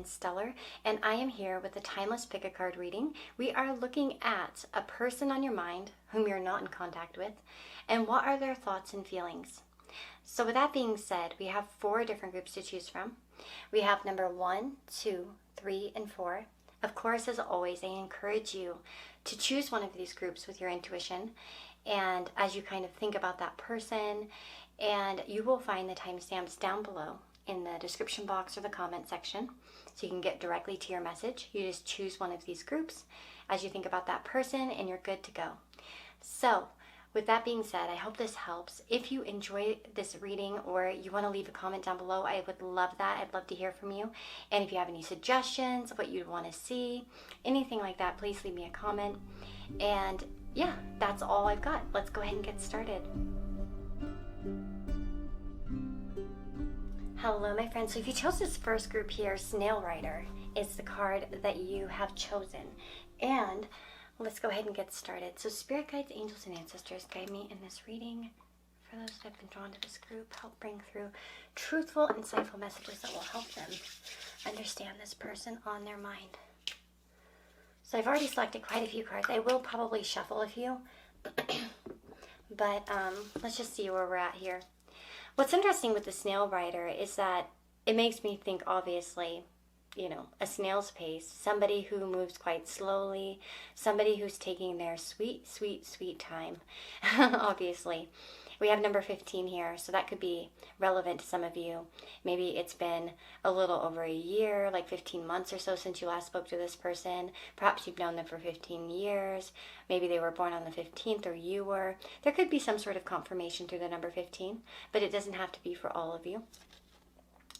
Arcaneandstellar, and I am here with a timeless pick a card reading. We are looking at a person on your mind whom you're not in contact with, and what are their thoughts and feelings. So with that being said, we have 4 different groups to choose from. We have number 1, 2, 3, and 4. Of course, as always, I encourage you to choose one of these groups with your intuition, and as you kind of think about that person, and you will find the timestamps down below in the description box or the comment section, so you can get directly to your message. You just choose one of these groups as you think about that person, and you're good to go. So with that being said, I hope this helps. If you enjoy this reading or you want to leave a comment down below, I would love that. I'd love to hear from you. And if you have any suggestions, what you'd want to see, anything like that, please leave me a comment. And yeah, that's all I've got. Let's go ahead and get started. Hello, my friends. So if you chose this first group here, Snail Rider is the card that you have chosen. And let's go ahead and get started. So spirit guides, angels, and ancestors guide me in this reading. For those that have been drawn to this group, help bring through truthful, insightful messages that will help them understand this person on their mind. So I've already selected quite a few cards. I will probably shuffle a few, but let's just see where we're at here. What's interesting with the Snail Rider is that it makes me think, obviously, you know, a snail's pace, somebody who moves quite slowly, somebody who's taking their sweet, sweet, sweet time, obviously. We have number 15 here, so that could be relevant to some of you. Maybe it's been a little over a year, like 15 months or so since you last spoke to this person. Perhaps you've known them for 15 years. Maybe they were born on the 15th or you were. There could be some sort of confirmation through the number 15, but it doesn't have to be for all of you.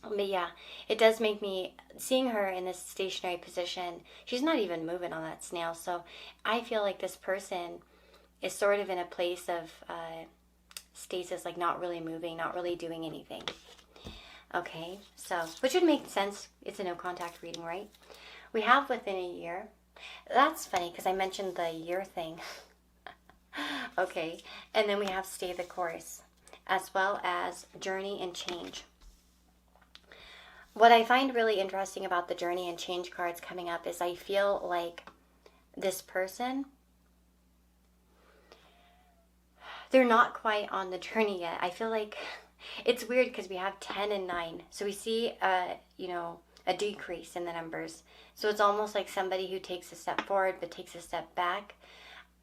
But yeah, it does make me, seeing her in this stationary position, she's not even moving on that snail. So I feel like this person is sort of in a place of stasis, like not really moving, not really doing anything. Okay, so, which would make sense. It's a no contact reading, right? We have within a year. That's funny because I mentioned the year thing. Okay, and then we have stay the course, as well as journey and change. What I find really interesting about the journey and change cards coming up is I feel like this person, they're not quite on the journey yet. I feel like it's weird because we have 10 and 9. So we see, a decrease in the numbers. So it's almost like somebody who takes a step forward but takes a step back.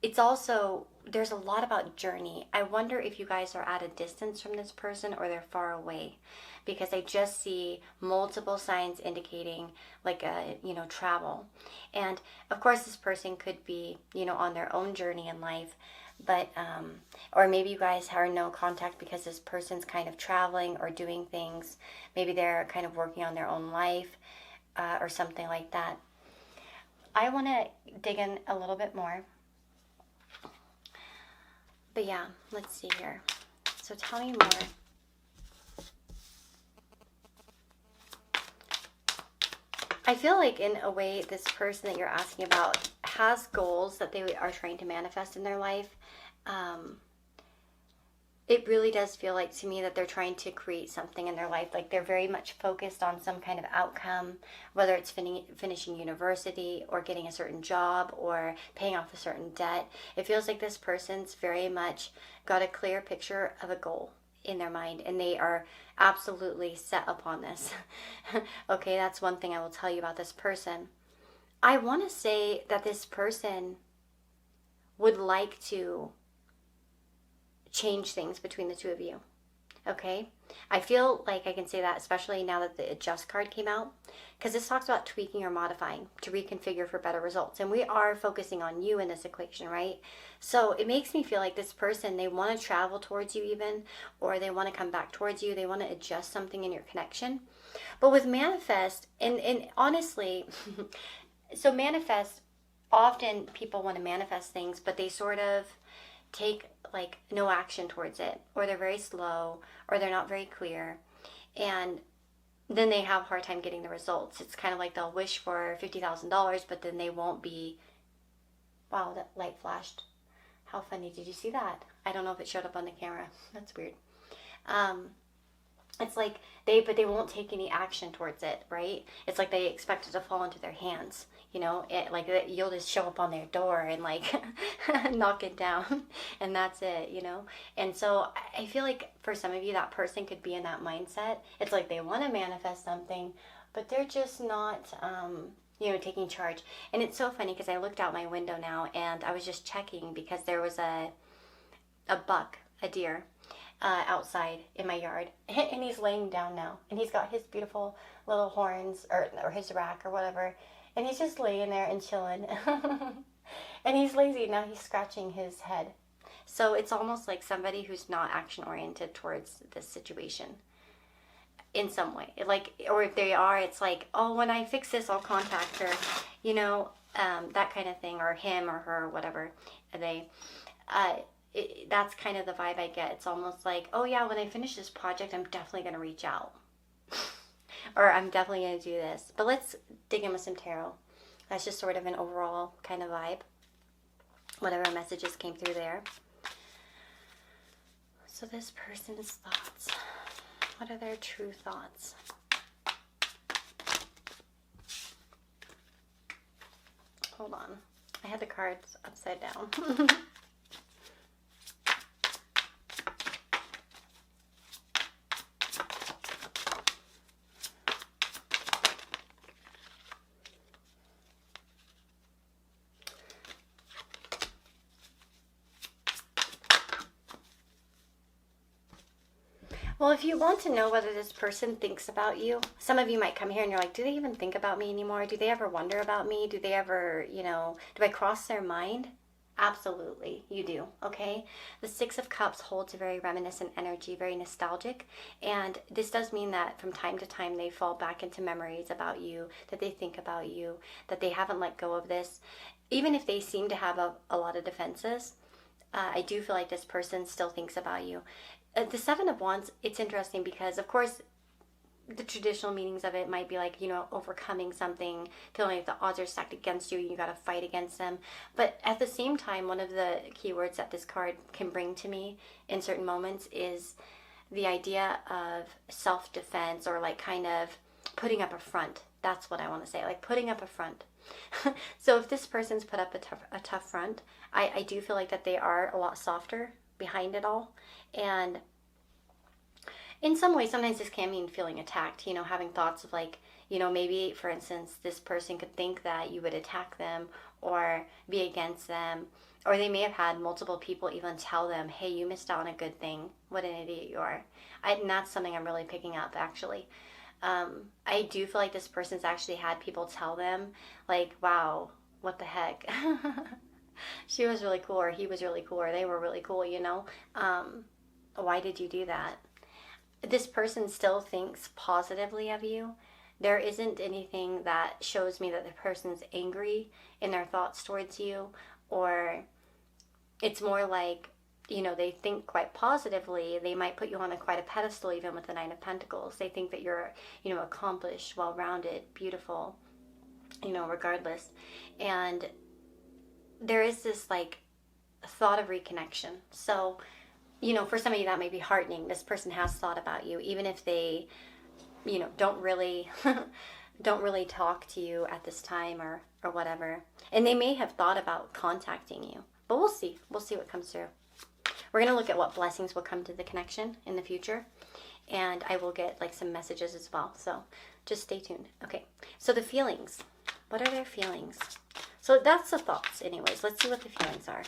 It's also, there's a lot about journey. I wonder if you guys are at a distance from this person or they're far away, because I just see multiple signs indicating like travel. And of course this person could be, on their own journey in life, but or maybe you guys are no contact because this person's kind of traveling or doing things. Maybe they're kind of working on their own life or something like that. I want to dig in a little bit more. But yeah, let's see here. So tell me more. I feel like in a way this person that you're asking about has goals that they are trying to manifest in their life. It really does feel like to me that they're trying to create something in their life. Like they're very much focused on some kind of outcome, whether it's finishing university or getting a certain job or paying off a certain debt. It feels like this person's very much got a clear picture of a goal in their mind, and they are absolutely set upon this. Okay, that's one thing I will tell you about this person. I want to say that this person would like to change things between the two of you. Okay, I feel like I can say that, especially now that the adjust card came out, because this talks about tweaking or modifying to reconfigure for better results, and we are focusing on you in this equation, right? So it makes me feel like this person, they want to travel towards you even, or they want to come back towards you. They want to adjust something in your connection. But with manifest, and honestly so manifest, often people want to manifest things, but they sort of take like no action towards it, or they're very slow, or they're not very clear, and then they have a hard time getting the results. It's kind of like they'll wish for $50,000, but then they won't be. Wow, that light flashed. How funny. Did you see that? I don't know if it showed up on the camera. That's weird. it's like but they won't take any action towards it, right? It's like they expect it to fall into their hands, like you'll just show up on their door and like knock it down, and that's it. And so I feel like for some of you, that person could be in that mindset. It's like they want to manifest something, but they're just not taking charge. And it's so funny because I looked out my window now and I was just checking because there was a deer outside in my yard, and he's laying down now, and he's got his beautiful little horns, or his rack or whatever, and he's just laying there and chilling. And he's lazy now, he's scratching his head. So it's almost like somebody who's not action oriented towards this situation in some way, or if they are, it's like, oh, when I fix this I'll contact her, that kind of thing, or him or her, whatever they that's kind of the vibe I get. It's almost like, oh yeah, when I finish this project, I'm definitely going to reach out. Or I'm definitely going to do this. But let's dig in with some tarot. That's just sort of an overall kind of vibe. Whatever messages came through there. So this person's thoughts. What are their true thoughts? Hold on. I had the cards upside down. Well, if you want to know whether this person thinks about you, some of you might come here and you're like, do they even think about me anymore? Do they ever wonder about me? Do they ever, do I cross their mind? Absolutely, you do, okay? The Six of Cups holds a very reminiscent energy, very nostalgic, and this does mean that from time to time they fall back into memories about you, that they think about you, that they haven't let go of this. Even if they seem to have a lot of defenses, I do feel like this person still thinks about you. The Seven of Wands, it's interesting because, of course, the traditional meanings of it might be like, overcoming something, feeling like the odds are stacked against you, you got to fight against them. But at the same time, one of the keywords that this card can bring to me in certain moments is the idea of self-defense, or like kind of putting up a front. That's what I want to say, like putting up a front. So if this person's put up a tough front, I do feel like that they are a lot softer behind it all. And in some ways, sometimes this can mean feeling attacked, having thoughts of like, maybe, for instance, this person could think that you would attack them or be against them, or they may have had multiple people even tell them, hey, you missed out on a good thing, what an idiot you are. And that's something I'm really picking up, actually. I do feel like this person's actually had people tell them, like, wow, what the heck? She was really cool, or he was really cool, or they were really cool, why did you do that? This person still thinks positively of you. There isn't anything that shows me that the person's angry in their thoughts towards you, or it's more like, they think quite positively. They might put you on quite a pedestal, even with the Nine of Pentacles. They think that you're, accomplished, well-rounded, beautiful, regardless. And there is this like thought of reconnection. So, for some of you that may be heartening. This person has thought about you, even if they, don't really talk to you at this time or whatever. And they may have thought about contacting you, but we'll see. We'll see what comes through. We're going to look at what blessings will come to the connection in the future. And I will get like some messages as well. So just stay tuned. Okay. So the feelings. What are their feelings? So that's the thoughts anyways. Let's see what the feelings are.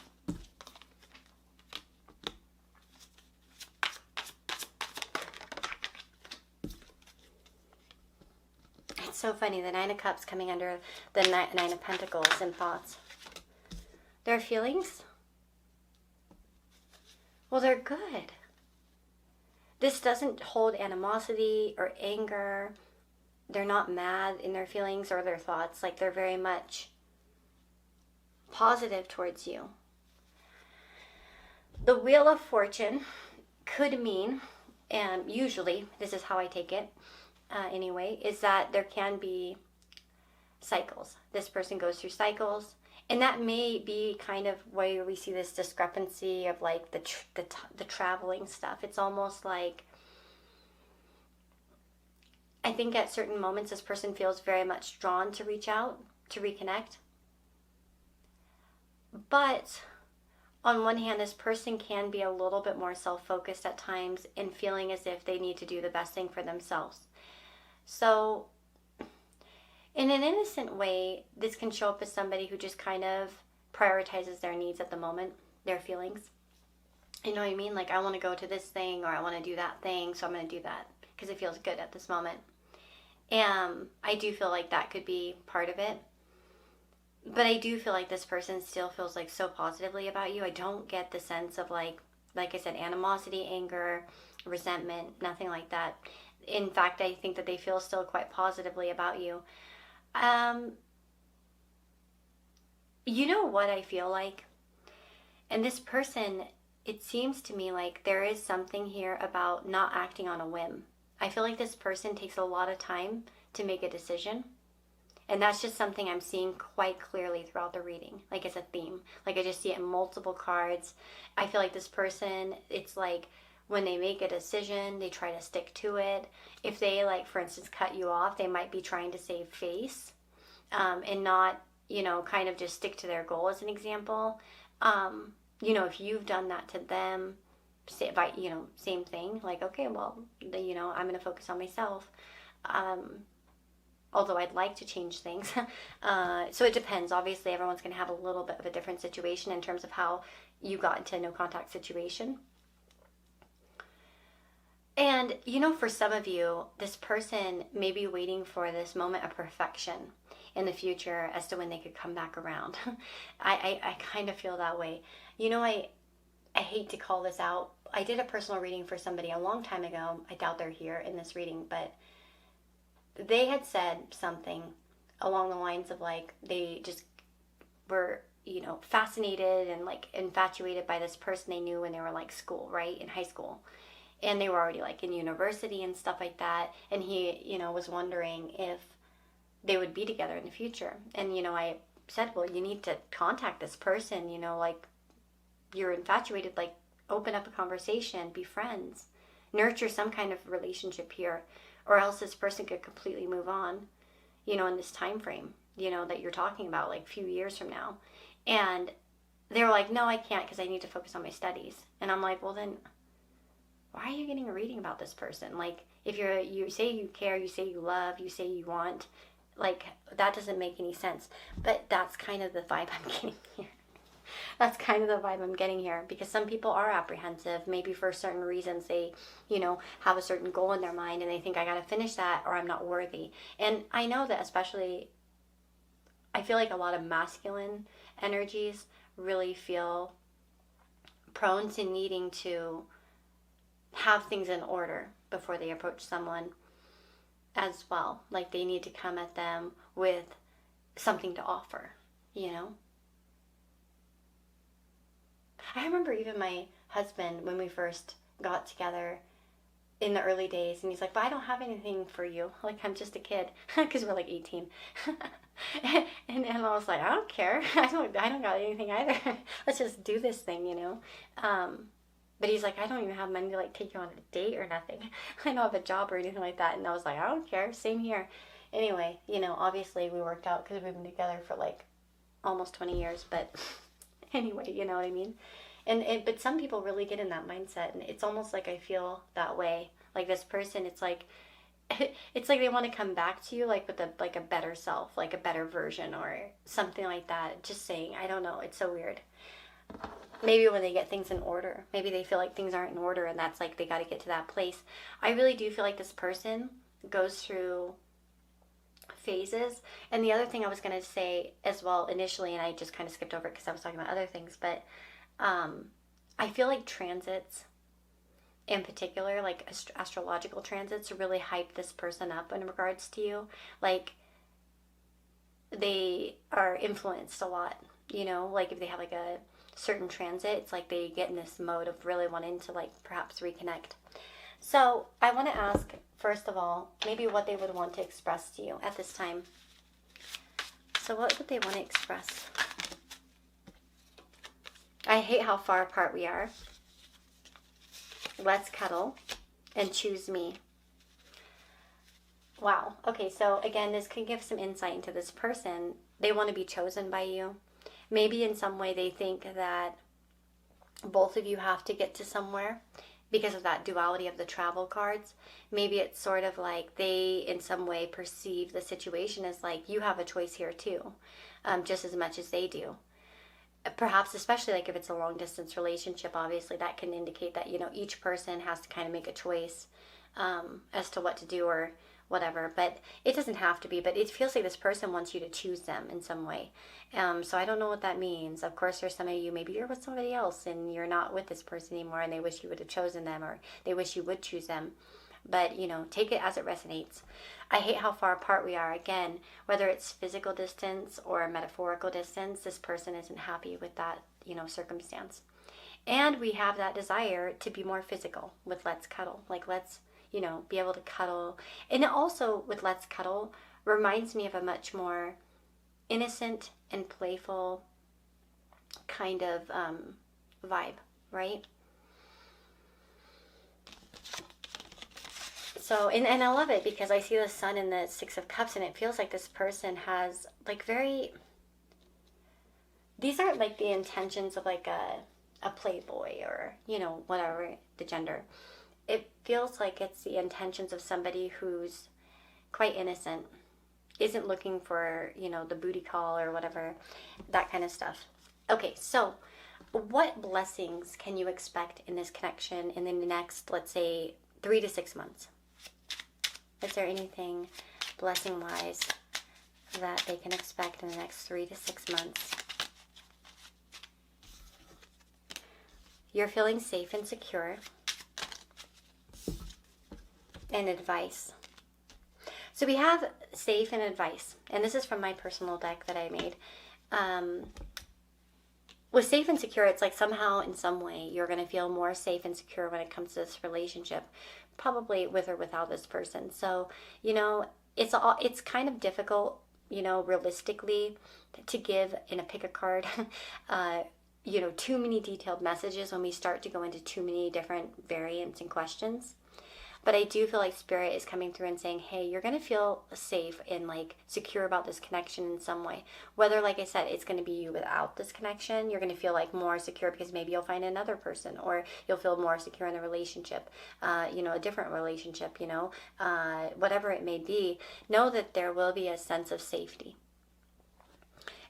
It's so funny. The Nine of Cups coming under the Nine of Pentacles in thoughts. Their feelings? Well, they're good. This doesn't hold animosity or anger. They're not mad in their feelings or their thoughts. Like, they're very much positive towards you. The Wheel of Fortune could mean, and usually this is how I take it anyway, is that there can be cycles. This person goes through cycles. And that may be kind of where we see this discrepancy of like the traveling stuff. It's almost like I think at certain moments this person feels very much drawn to reach out, to reconnect. But on one hand, this person can be a little bit more self-focused at times and feeling as if they need to do the best thing for themselves. So in an innocent way, this can show up as somebody who just kind of prioritizes their needs at the moment, their feelings. You know what I mean? Like, I want to go to this thing, or I want to do that thing, so I'm going to do that because it feels good at this moment. And I do feel like that could be part of it. But I do feel like this person still feels like so positively about you. I don't get the sense of like I said, animosity, anger, resentment, nothing like that. In fact, I think that they feel still quite positively about you. You know what I feel like? And this person, it seems to me like there is something here about not acting on a whim. I feel like this person takes a lot of time to make a decision. And that's just something I'm seeing quite clearly throughout the reading. Like, it's a theme. Like, I just see it in multiple cards. I feel like this person, it's like when they make a decision, they try to stick to it. If they, like, for instance, cut you off, they might be trying to save face and not, you know, kind of just stick to their goal, as an example. You know, if you've done that to them, you know, same thing. Like, okay, well, you know, I'm going to focus on myself. Although I'd like to change things. So it depends. Obviously, everyone's going to have a little bit of a different situation in terms of how you got into a no contact situation. And, you know, for some of you, this person may be waiting for this moment of perfection in the future as to when they could come back around. I kind of feel that way. You know, I hate to call this out. I did a personal reading for somebody a long time ago. I doubt they're here in this reading, but they had said something along the lines of like they just were, you know, fascinated and like infatuated by this person they knew when they were like school, right? In high school. And they were already like in university and stuff like that. And he, you know, was wondering if they would be together in the future. And, you know, I said, well, you need to contact this person, you know, like you're infatuated, like open up a conversation, be friends, nurture some kind of relationship here. Or else this person could completely move on, you know, in this time frame, you know, that you're talking about, like a few years from now. And they were like, no, I can't because I need to focus on my studies. And I'm like, well, then why are you getting a reading about this person? Like, if you say you care, you say you love, you say you want, like, that doesn't make any sense. But that's kind of the vibe I'm getting here. That's kind of the vibe I'm getting here, because some people are apprehensive, maybe for certain reasons. They, you know, have a certain goal in their mind and they think I got to finish that or I'm not worthy. And I know that especially, I feel like a lot of masculine energies really feel prone to needing to have things in order before they approach someone as well. Like they need to come at them with something to offer, you know? I remember even my husband, when we first got together in the early days, and he's like, but I don't have anything for you. Like, I'm just a kid, because we're like 18. and I was like, I don't care. I don't got anything either. Let's just do this thing, you know? But he's like, I don't even have money to like take you on a date or nothing. I don't have a job or anything like that. And I was like, I don't care. Same here. Anyway, you know, obviously we worked out because we've been together for like almost 20 years. But anyway, you know what I mean? But some people really get in that mindset, and it's almost like I feel that way. Like this person, it's like they want to come back to you like with a better self, like a better version or something like that. Just saying, I don't know. It's so weird. Maybe when they get things in order, maybe they feel like things aren't in order, and that's like they got to get to that place. I really do feel like this person goes through phases. And the other thing I was going to say as well initially, and I just kind of skipped over it because I was talking about other things, but I feel like transits in particular, like astrological transits, really hype this person up in regards to you. Like they are influenced a lot, you know, like if they have like a certain transit, it's like they get in this mode of really wanting to like perhaps reconnect. So I want to ask, first of all, maybe what they would want to express to you at this time. So what would they want to express? I hate how far apart we are. Let's cuddle and choose me. Wow. Okay, so again, this could give some insight into this person. They want to be chosen by you. Maybe in some way they think that both of you have to get to somewhere because of that duality of the travel cards. Maybe it's sort of like they in some way perceive the situation as like you have a choice here too, just as much as they do. Perhaps especially like if it's a long distance relationship, obviously that can indicate that, you know, each person has to kind of make a choice as to what to do or whatever. But it doesn't have to be, but it feels like this person wants you to choose them in some way. So I don't know what that means. Of course, there's some of you, maybe you're with somebody else and you're not with this person anymore and they wish you would have chosen them, or they wish you would choose them. But, you know, take it as it resonates. I hate how far apart we are. Again, whether it's physical distance or metaphorical distance, this person isn't happy with that, you know, circumstance. And we have that desire to be more physical with let's cuddle. Like, let's, you know, be able to cuddle. And also with let's cuddle reminds me of a much more innocent and playful kind of vibe, right? So, and I love it because I see the sun in the Six of Cups and it feels like this person has like these aren't like the intentions of like a playboy or, you know, whatever the gender. It feels like it's the intentions of somebody who's quite innocent, isn't looking for, you know, the booty call or whatever, that kind of stuff. Okay, so what blessings can you expect in this connection in the next, let's say, 3 to 6 months? Is there anything blessing-wise that they can expect in the next 3 to 6 months? You're feeling safe and secure. And advice. So we have safe and advice. And this is from my personal deck that I made. With safe and secure, it's like somehow in some way you're going to feel more safe and secure when it comes to this relationship, probably with or without this person. So, you know, it's kind of difficult, you know, realistically to give in a pick a card, you know, too many detailed messages when we start to go into too many different variants and questions. But I do feel like Spirit is coming through and saying, hey, you're going to feel safe and like secure about this connection in some way. Whether, like I said, it's going to be you without this connection, you're going to feel like more secure because maybe you'll find another person, or you'll feel more secure in the relationship, you know, a different relationship, you know, whatever it may be. Know that there will be a sense of safety.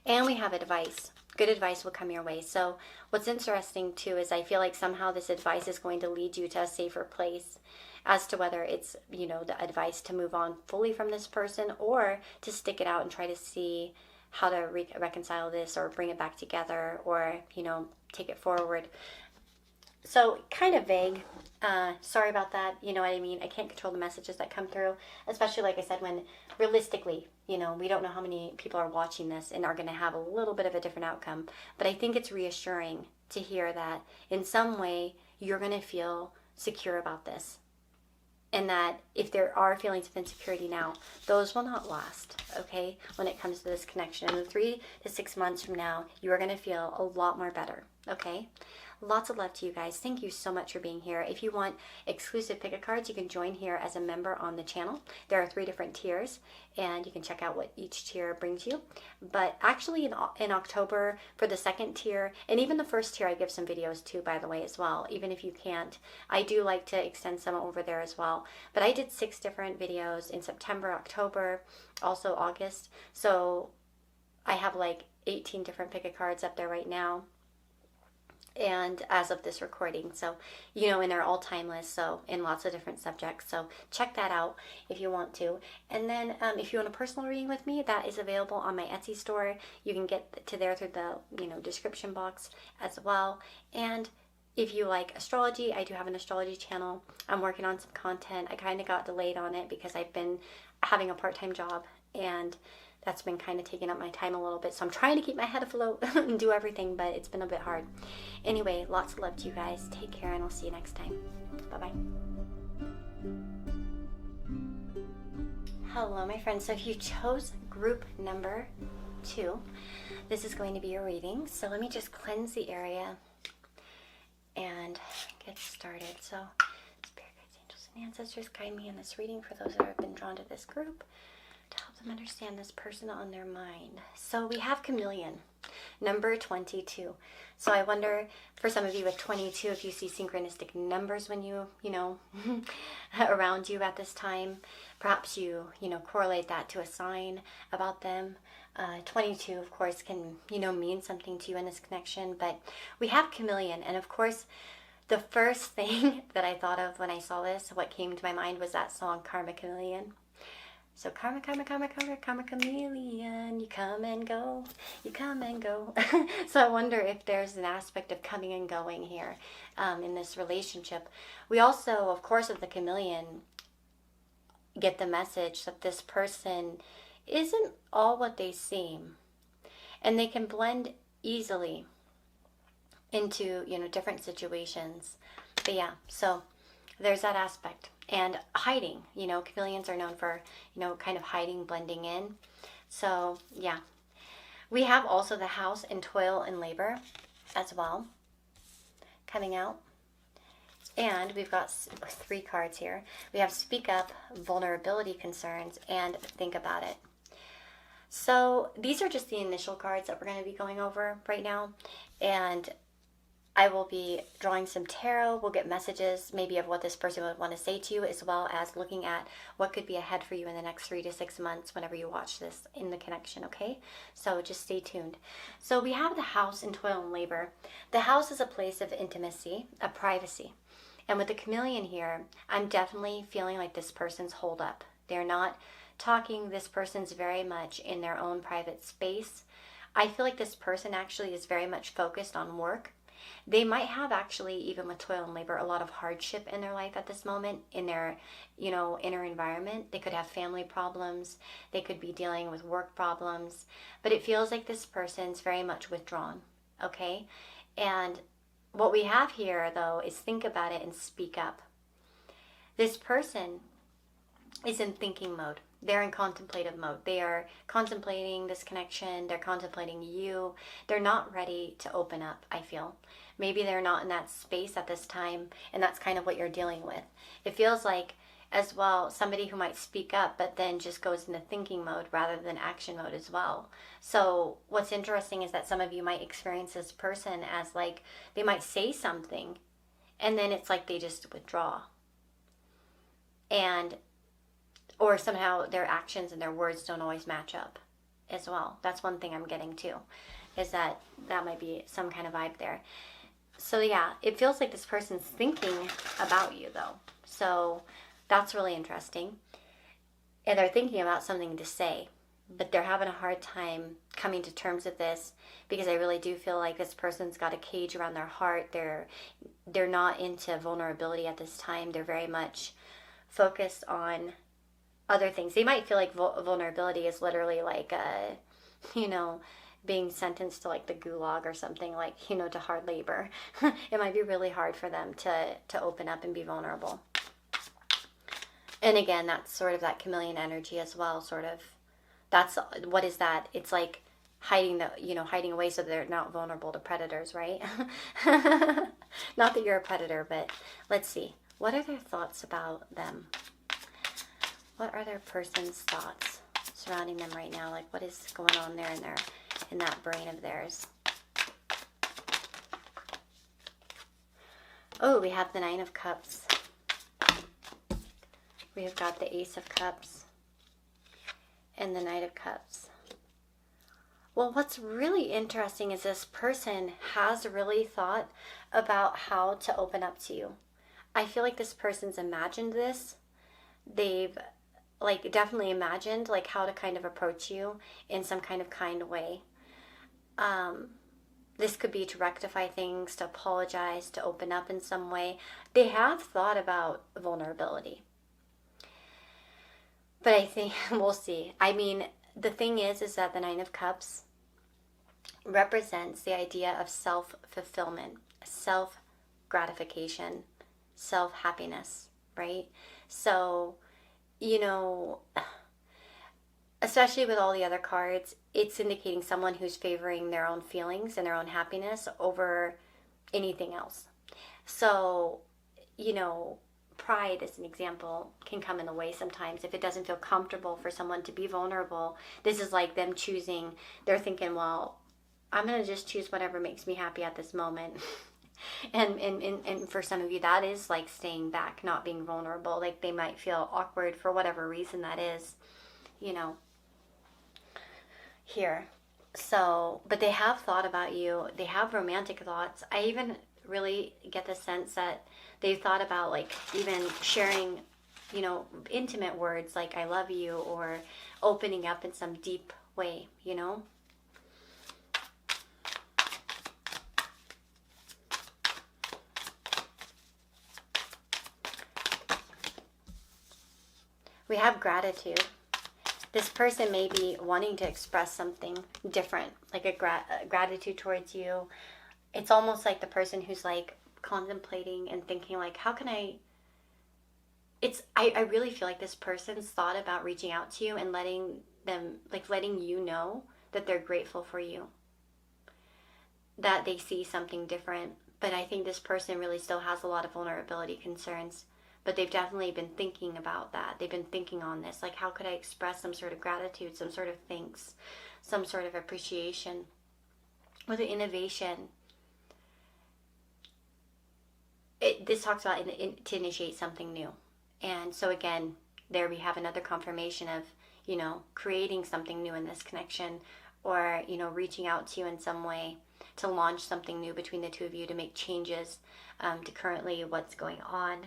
And we have advice. Good advice will come your way. So what's interesting too is I feel like somehow this advice is going to lead you to a safer place, as to whether it's, you know, the advice to move on fully from this person or to stick it out and try to see how to reconcile this or bring it back together, or, you know, take it forward. So kind of vague. Sorry about that. You know what I mean? I can't control the messages that come through, especially like I said, when realistically, you know, we don't know how many people are watching this and are going to have a little bit of a different outcome. But I think it's reassuring to hear that in some way you're going to feel secure about this. And that if there are feelings of insecurity now, those will not last, okay? When it comes to this connection. In 3 to 6 months from now, you are going to feel a lot more better, okay? Lots of love to you guys. Thank you so much for being here. If you want exclusive pick-a cards, you can join here as a member on the channel. There are 3 different tiers, and you can check out what each tier brings you. But actually in October, for the 2nd tier, and even the 1st tier, I give some videos too, by the way, as well. Even if you can't, I do like to extend some over there as well. But I did 6 different videos in September, October, also August. So I have like 18 different pick-a cards up there right now, and as of this recording, so, you know, and they're all timeless, so, in lots of different subjects, so check that out if you want to. And then if you want a personal reading with me, that is available on my Etsy store. You can get to there through the, you know, description box as well. And if you like astrology, I do have an astrology channel. I'm working on some content. I kind of got delayed on it because I've been having a part-time job, and that's been kind of taking up my time a little bit. So I'm trying to keep my head afloat and do everything, but it's been a bit hard. Anyway, lots of love to you guys. Take care, and I'll see you next time. Bye-bye. Hello, my friends. So if you chose group number 2, this is going to be your reading. So let me just cleanse the area and get started. So, Spirit guides, angels, Can ancestors guide me in this reading for those that have been drawn to this group to help them understand this person on their mind? So we have chameleon, number 22. So I wonder, for some of you with 22, if you see synchronistic numbers when you know, around you at this time, perhaps you correlate that to a sign about them. 22, of course, can, mean something to you in this connection, but we have chameleon, and of course, the first thing that I thought of when I saw this, what came to my mind was that song, Karma Chameleon. So karma, karma, karma, karma, karma chameleon, you come and go, you come and go. So I wonder if there's an aspect of coming and going here in this relationship. We also, of course, with the chameleon, get the message that this person isn't all what they seem. And they can blend easily into, different situations. But yeah, so there's that aspect. And hiding, chameleons are known for, kind of hiding, blending in. So yeah, we have also the house in toil and labor as well coming out. And we've got 3 cards here. We have speak up, vulnerability concerns, and think about it. So these are just the initial cards that we're going to be going over right now. And I will be drawing some tarot. We'll get messages maybe of what this person would want to say to you, as well as looking at what could be ahead for you in the next 3 to 6 months whenever you watch this in the connection, okay? So just stay tuned. So we have the house in toil and labor. The house is a place of intimacy, of privacy. And with the chameleon here, I'm definitely feeling like this person's holed up. They're not talking. This person's very much in their own private space. I feel like this person actually is very much focused on work. They might have actually, even with toil and labor, a lot of hardship in their life at this moment, in their, inner environment. They could have family problems. They could be dealing with work problems. But it feels like this person's very much withdrawn, okay? And what we have here, though, is think about it and speak up. This person is in thinking mode. They're in contemplative mode. They are contemplating this connection. They're contemplating you. They're not ready to open up, I feel. Maybe they're not in that space at this time, and that's kind of what you're dealing with. It feels like, as well, somebody who might speak up, but then just goes into thinking mode rather than action mode as well. So what's interesting is that some of you might experience this person as like, they might say something, and then it's like they just withdraw. Or somehow their actions and their words don't always match up as well. That's one thing I'm getting too, is that might be some kind of vibe there. So yeah, it feels like this person's thinking about you though. So that's really interesting. And they're thinking about something to say, but they're having a hard time coming to terms with this, because I really do feel like this person's got a cage around their heart. They're not into vulnerability at this time. They're very much focused on other things. They might feel like vulnerability is literally like being sentenced to like the gulag or something, like, to hard labor. It might be really hard for them to open up and be vulnerable. And again, that's sort of that chameleon energy as well, sort of. That's, what is that? It's like hiding away so they're not vulnerable to predators, right? Not that you're a predator, but let's see. What are their thoughts about them? What are their person's thoughts surrounding them right now? Like, what is going on there in that brain of theirs? Oh, we have the 9 of Cups. We have got the Ace of Cups and the Knight of Cups. Well, what's really interesting is this person has really thought about how to open up to you. I feel like this person's imagined this. They've definitely imagined how to kind of approach you in some kind of kind way. This could be to rectify things, to apologize, to open up in some way. They have thought about vulnerability. But I think, we'll see. I mean, the thing is that the 9 of Cups represents the idea of self-fulfillment, self-gratification, self-happiness, right? So, especially with all the other cards, it's indicating someone who's favoring their own feelings and their own happiness over anything else. So, pride, as an example, can come in the way sometimes if it doesn't feel comfortable for someone to be vulnerable. This is like them choosing, they're thinking, well, I'm going to just choose whatever makes me happy at this moment. And for some of you, that is like staying back, not being vulnerable. Like they might feel awkward for whatever reason that is, you know, here. So, but they have thought about you. They have romantic thoughts. I even really get the sense that they've thought about like even sharing, you know, intimate words like I love you, or opening up in some deep way, you know. We have gratitude. This person may be wanting to express something different, like a gratitude towards you. It's almost like the person who's like contemplating and thinking like, how can I really feel like this person's thought about reaching out to you and letting you know that they're grateful for you, that they see something different. But I think this person really still has a lot of vulnerability concerns. But they've definitely been thinking about that. They've been thinking on this. Like, how could I express some sort of gratitude, some sort of thanks, some sort of appreciation, with the innovation? This talks about to initiate something new. And so again, there we have another confirmation of, you know, creating something new in this connection, or, you know, reaching out to you in some way to launch something new between the two of you, to make changes to currently what's going on.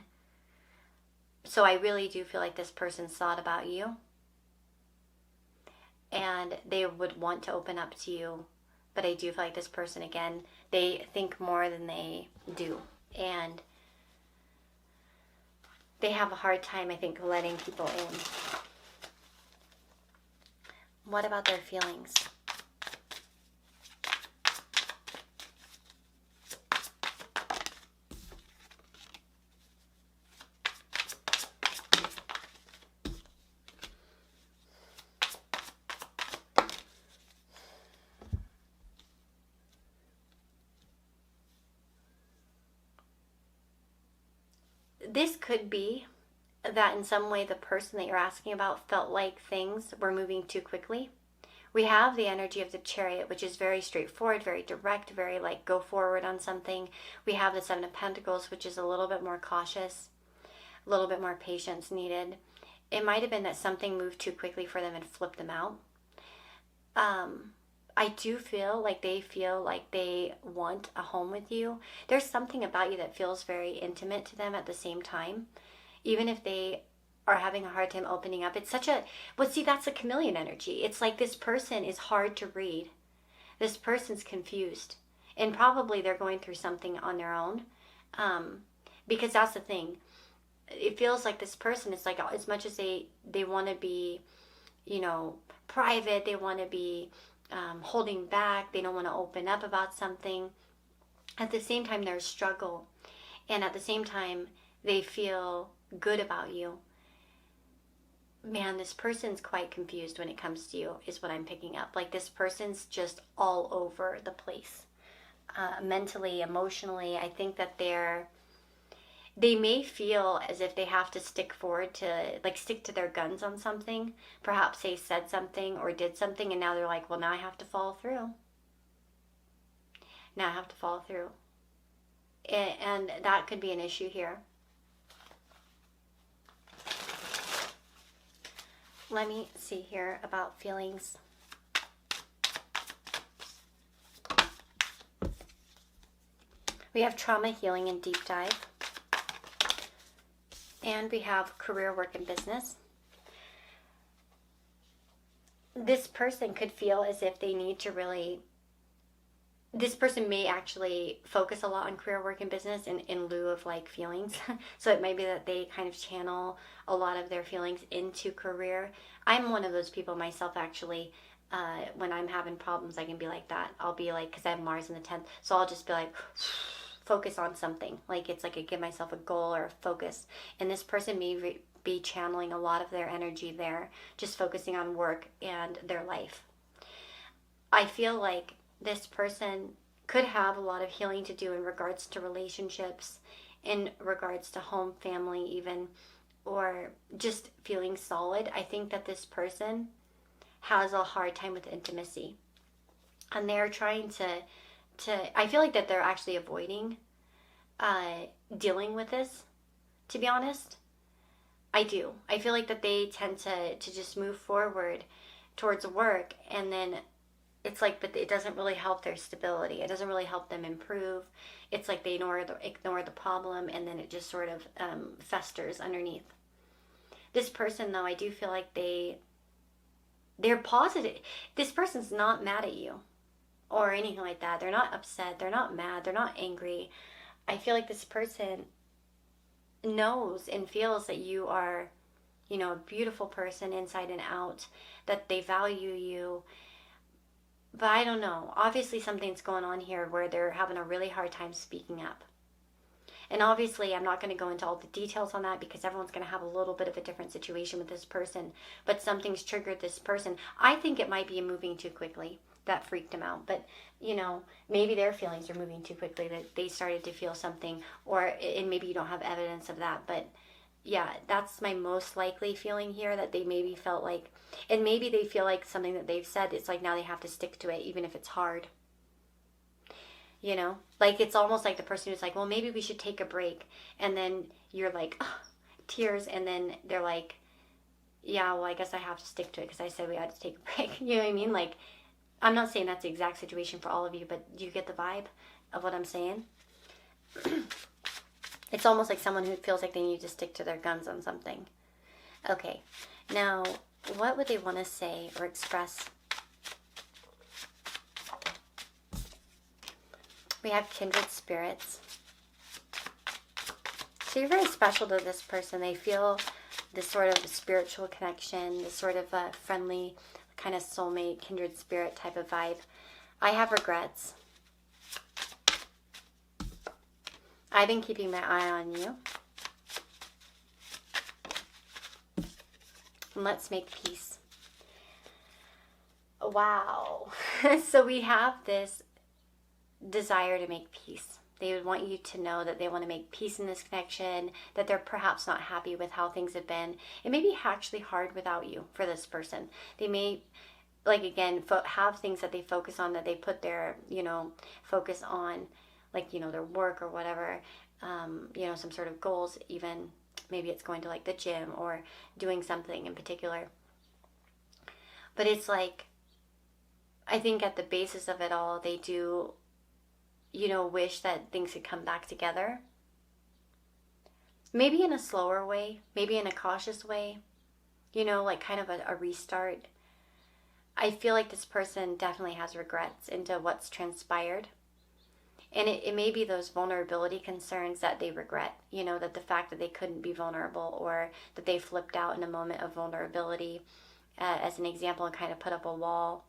So I really do feel like this person's thought about you, and they would want to open up to you. But I do feel like this person, again, they think more than they do. And they have a hard time, I think, letting people in. What about their feelings? This could be that in some way the person that you're asking about felt like things were moving too quickly. We have the energy of the Chariot, which is very straightforward, very direct, very like go forward on something. We have the Seven of Pentacles, which is a little bit more cautious, a little bit more patience needed. It might have been that something moved too quickly for them and flipped them out. I do feel like they want a home with you. There's something about you that feels very intimate to them at the same time. Even if they are having a hard time opening up. It's such a, well, see, that's a chameleon energy. It's like this person is hard to read. This person's confused. And probably they're going through something on their own. Because that's the thing. It feels like this person is like, as much as they want to be, you know, private, they want to be holding back, they don't want to open up about something. At the same time, there's struggle. And at the same time, they feel good about you. Man, this person's quite confused when it comes to you, is what I'm picking up. Like this person's just all over the place. Mentally, emotionally, I think that they may feel as if they have to stick to their guns on something. Perhaps they said something or did something, and now they're like, well, now I have to follow through. Now I have to follow through. And that could be an issue here. Let me see here about feelings. We have trauma, healing, and deep dive. And we have career, work, and business. This person could feel as if they need to really... This person may actually focus a lot on career, work, and business in lieu of like feelings. So it might be that they kind of channel a lot of their feelings into career. I'm one of those people myself, actually. When I'm having problems, I can be like that. I'll be like, because I have Mars in the 10th, so I'll just be like... focus on something. Like it's like I give myself a goal or a focus. And this person may be channeling a lot of their energy there, just focusing on work and their life. I feel like this person could have a lot of healing to do in regards to relationships in regards to home, family, even, or just feeling solid. I think that this person has a hard time with intimacy, and they're trying to I feel like that they're actually avoiding dealing with this, to be honest. I do. I feel like that they tend to just move forward towards work, and then it's like, but it doesn't really help their stability. It doesn't really help them improve. It's like they ignore the problem, and then it just sort of festers underneath. This person, though, I do feel like they're positive. This person's not mad at you or anything like that. They're not upset. They're not mad. They're not angry. I feel like this person knows and feels that you are, a beautiful person inside and out, that they value you. But I don't know. Obviously, something's going on here where they're having a really hard time speaking up. And obviously, I'm not going to go into all the details on that because everyone's going to have a little bit of a different situation with this person. But something's triggered this person. I think it might be moving too quickly. That freaked him out. But, maybe their feelings are moving too quickly, that they started to feel something. And maybe you don't have evidence of that. But, yeah, that's my most likely feeling here, that they maybe felt like, and maybe they feel like something that they've said, it's like now they have to stick to it, even if it's hard. Like it's almost like the person who's like, well, maybe we should take a break. And then you're like, oh, tears. And then they're like, yeah, well, I guess I have to stick to it because I said we had to take a break. You know what I mean? Like, I'm not saying that's the exact situation for all of you, but do you get the vibe of what I'm saying? It's almost like someone who feels like they need to stick to their guns on something. Okay, now, what would they want to say or express? We have kindred spirits. So you're very special to this person. They feel this sort of spiritual connection, this sort of friendly, kind of soulmate, kindred spirit type of vibe. I have regrets. I've been keeping my eye on you. And let's make peace. Wow. So we have this desire to make peace. They would want you to know that they want to make peace in this connection, that they're perhaps not happy with how things have been. It may be actually hard without you for this person. They may, like again, have things that they focus on, that they put their, focus on, like, their work or whatever, some sort of goals even. Maybe it's going to like the gym or doing something in particular. But it's like, I think at the basis of it all, they do wish that things could come back together. Maybe in a slower way, maybe in a cautious way, like kind of a restart. I feel like this person definitely has regrets into what's transpired. And it may be those vulnerability concerns that they regret, that the fact that they couldn't be vulnerable, or that they flipped out in a moment of vulnerability, as an example, and kind of put up a wall.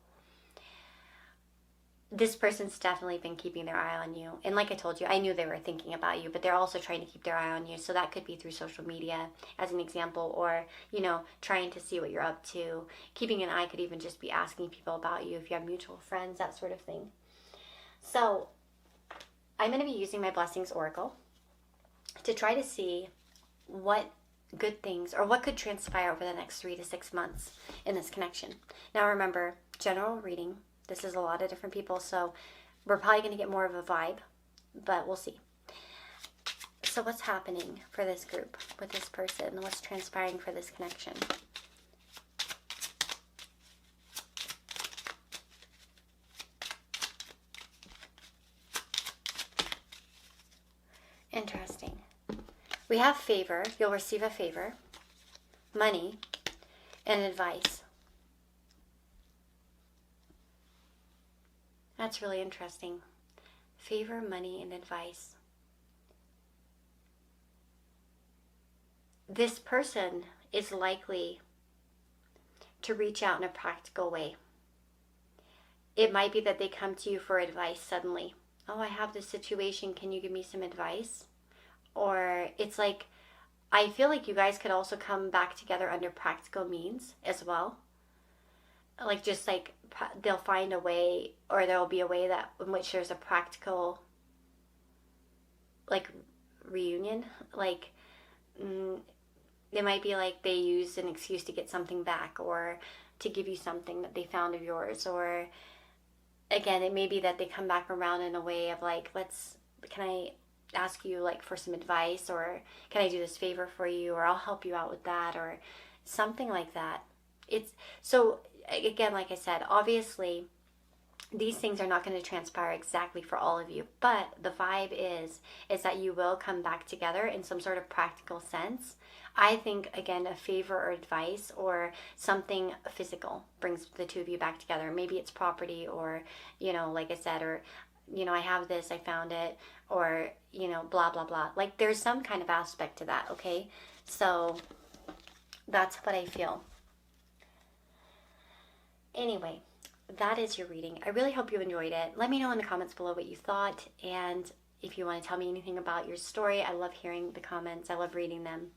This person's definitely been keeping their eye on you. And like I told you, I knew they were thinking about you, but they're also trying to keep their eye on you. So that could be through social media, as an example, or, trying to see what you're up to. Keeping an eye could even just be asking people about you, if you have mutual friends, that sort of thing. So I'm going to be using my Blessings Oracle to try to see what good things, or what could transpire over the next 3 to 6 months in this connection. Now remember, general reading. This is a lot of different people, so we're probably going to get more of a vibe, but we'll see. So what's happening for this group with this person? What's transpiring for this connection? Interesting. We have favor. You'll receive a favor, money, and advice. That's really interesting. Favor, money, and advice. This person is likely to reach out in a practical way. It might be that they come to you for advice suddenly. Oh, I have this situation. Can you give me some advice? Or it's like, I feel like you guys could also come back together under practical means as well. Like, just like they'll find a way, or there'll be a way that in which there's a practical, like, reunion. Like, it might be like they used an excuse to get something back, or to give you something that they found of yours, or again, it may be that they come back around in a way of like, can I ask you like for some advice, or can I do this favor for you, or I'll help you out with that, or something like that. It's so, again, like I said, obviously these things are not going to transpire exactly for all of you, but the vibe is that you will come back together in some sort of practical sense. I think, again, a favor or advice or something physical brings the two of you back together. Maybe it's property, or, like I said, or, I have this, I found it, or, blah, blah, blah. Like, there's some kind of aspect to that, okay? So that's what I feel. Anyway, that is your reading. I really hope you enjoyed it. Let me know in the comments below what you thought, and if you want to tell me anything about your story. I love hearing the comments. I love reading them.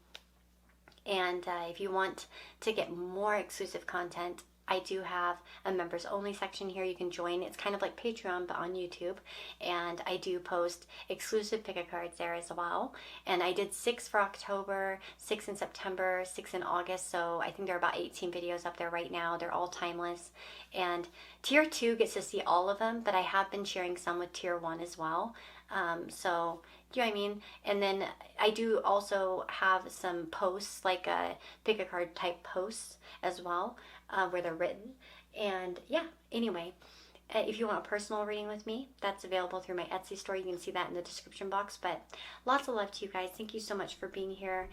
And if you want to get more exclusive content, I do have a members only section here you can join. It's kind of like Patreon, but on YouTube. And I do post exclusive pick-a cards there as well. And I did 6 for October, 6 in September, 6 in August. So I think there are about 18 videos up there right now. They're all timeless. And Tier 2 gets to see all of them, but I have been sharing some with Tier 1 as well. So, you know what I mean? And then I do also have some posts, like pick a card type posts as well, where they're written. And yeah, anyway, if you want a personal reading with me, that's available through my Etsy store. You can see that in the description box. But lots of love to you guys. Thank you so much for being here.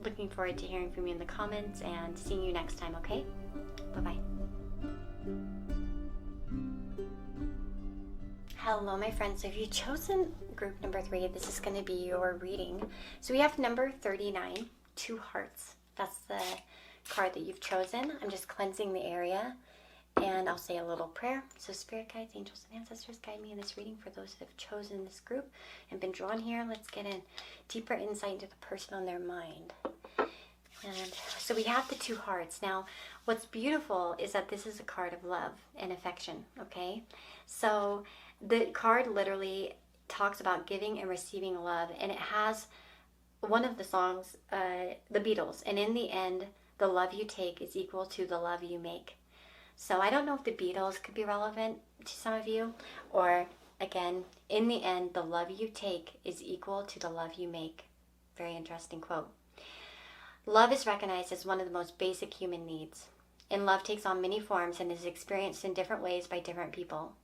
Looking forward to hearing from you in the comments and seeing you next time, okay? Bye-bye. Hello, my friends. So if you've chosen group number 3, this is going to be your reading. So we have number 39, 2 hearts. That's the card that you've chosen. I'm just cleansing the area, and I'll say a little prayer. So spirit guides, angels, and ancestors, guide me in this reading for those that have chosen this group and been drawn here. Let's get a deeper insight into the person on their mind. And so we have the 2 hearts. Now, what's beautiful is that this is a card of love and affection, okay? So the card literally talks about giving and receiving love, and it has one of the songs, the Beatles, and in the end, the love you take is equal to the love you make. So I don't know if the Beatles could be relevant to some of you, or again, in the end, the love you take is equal to the love you make. Very interesting quote. Love is recognized as one of the most basic human needs, and love takes on many forms and is experienced in different ways by different people.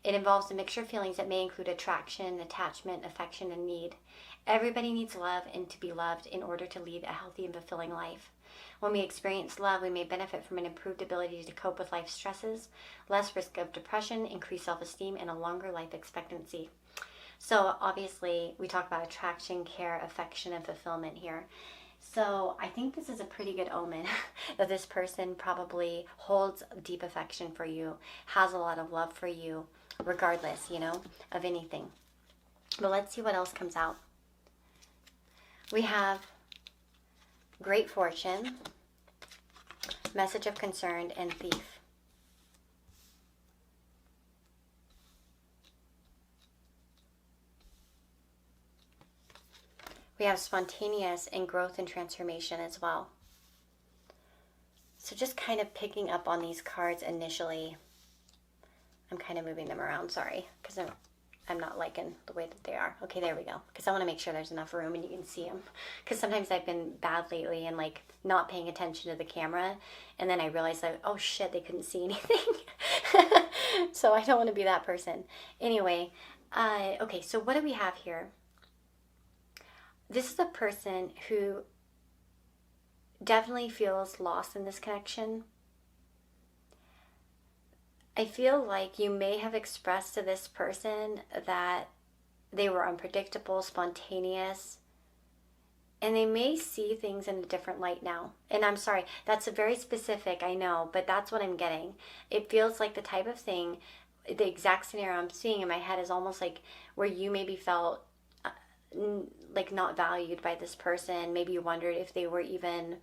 It involves a mixture of feelings that may include attraction, attachment, affection, and need. Everybody needs love and to be loved in order to lead a healthy and fulfilling life. When we experience love, we may benefit from an improved ability to cope with life's stresses, less risk of depression, increased self-esteem, and a longer life expectancy. So obviously, we talk about attraction, care, affection, and fulfillment here. So I think this is a pretty good omen that this person probably holds deep affection for you, has a lot of love for you, regardless, of anything. But let's see what else comes out. We have great fortune, message of concern, and thief. We have spontaneous and growth and transformation as well. So just kind of picking up on these cards initially. I'm kind of moving them around, sorry, because I'm not liking the way that they are. Okay, there we go. Because I want to make sure there's enough room and you can see them. Because sometimes I've been bad lately and like not paying attention to the camera. And then I realized that, oh shit, they couldn't see anything. So I don't want to be that person. Anyway, okay, so what do we have here? This is a person who definitely feels lost in this connection. I feel like you may have expressed to this person that they were unpredictable, spontaneous, and they may see things in a different light now. And I'm sorry, that's a very specific, I know, but that's what I'm getting. It feels like the type of thing, the exact scenario I'm seeing in my head is almost like where you maybe felt like not valued by this person. Maybe you wondered if they were even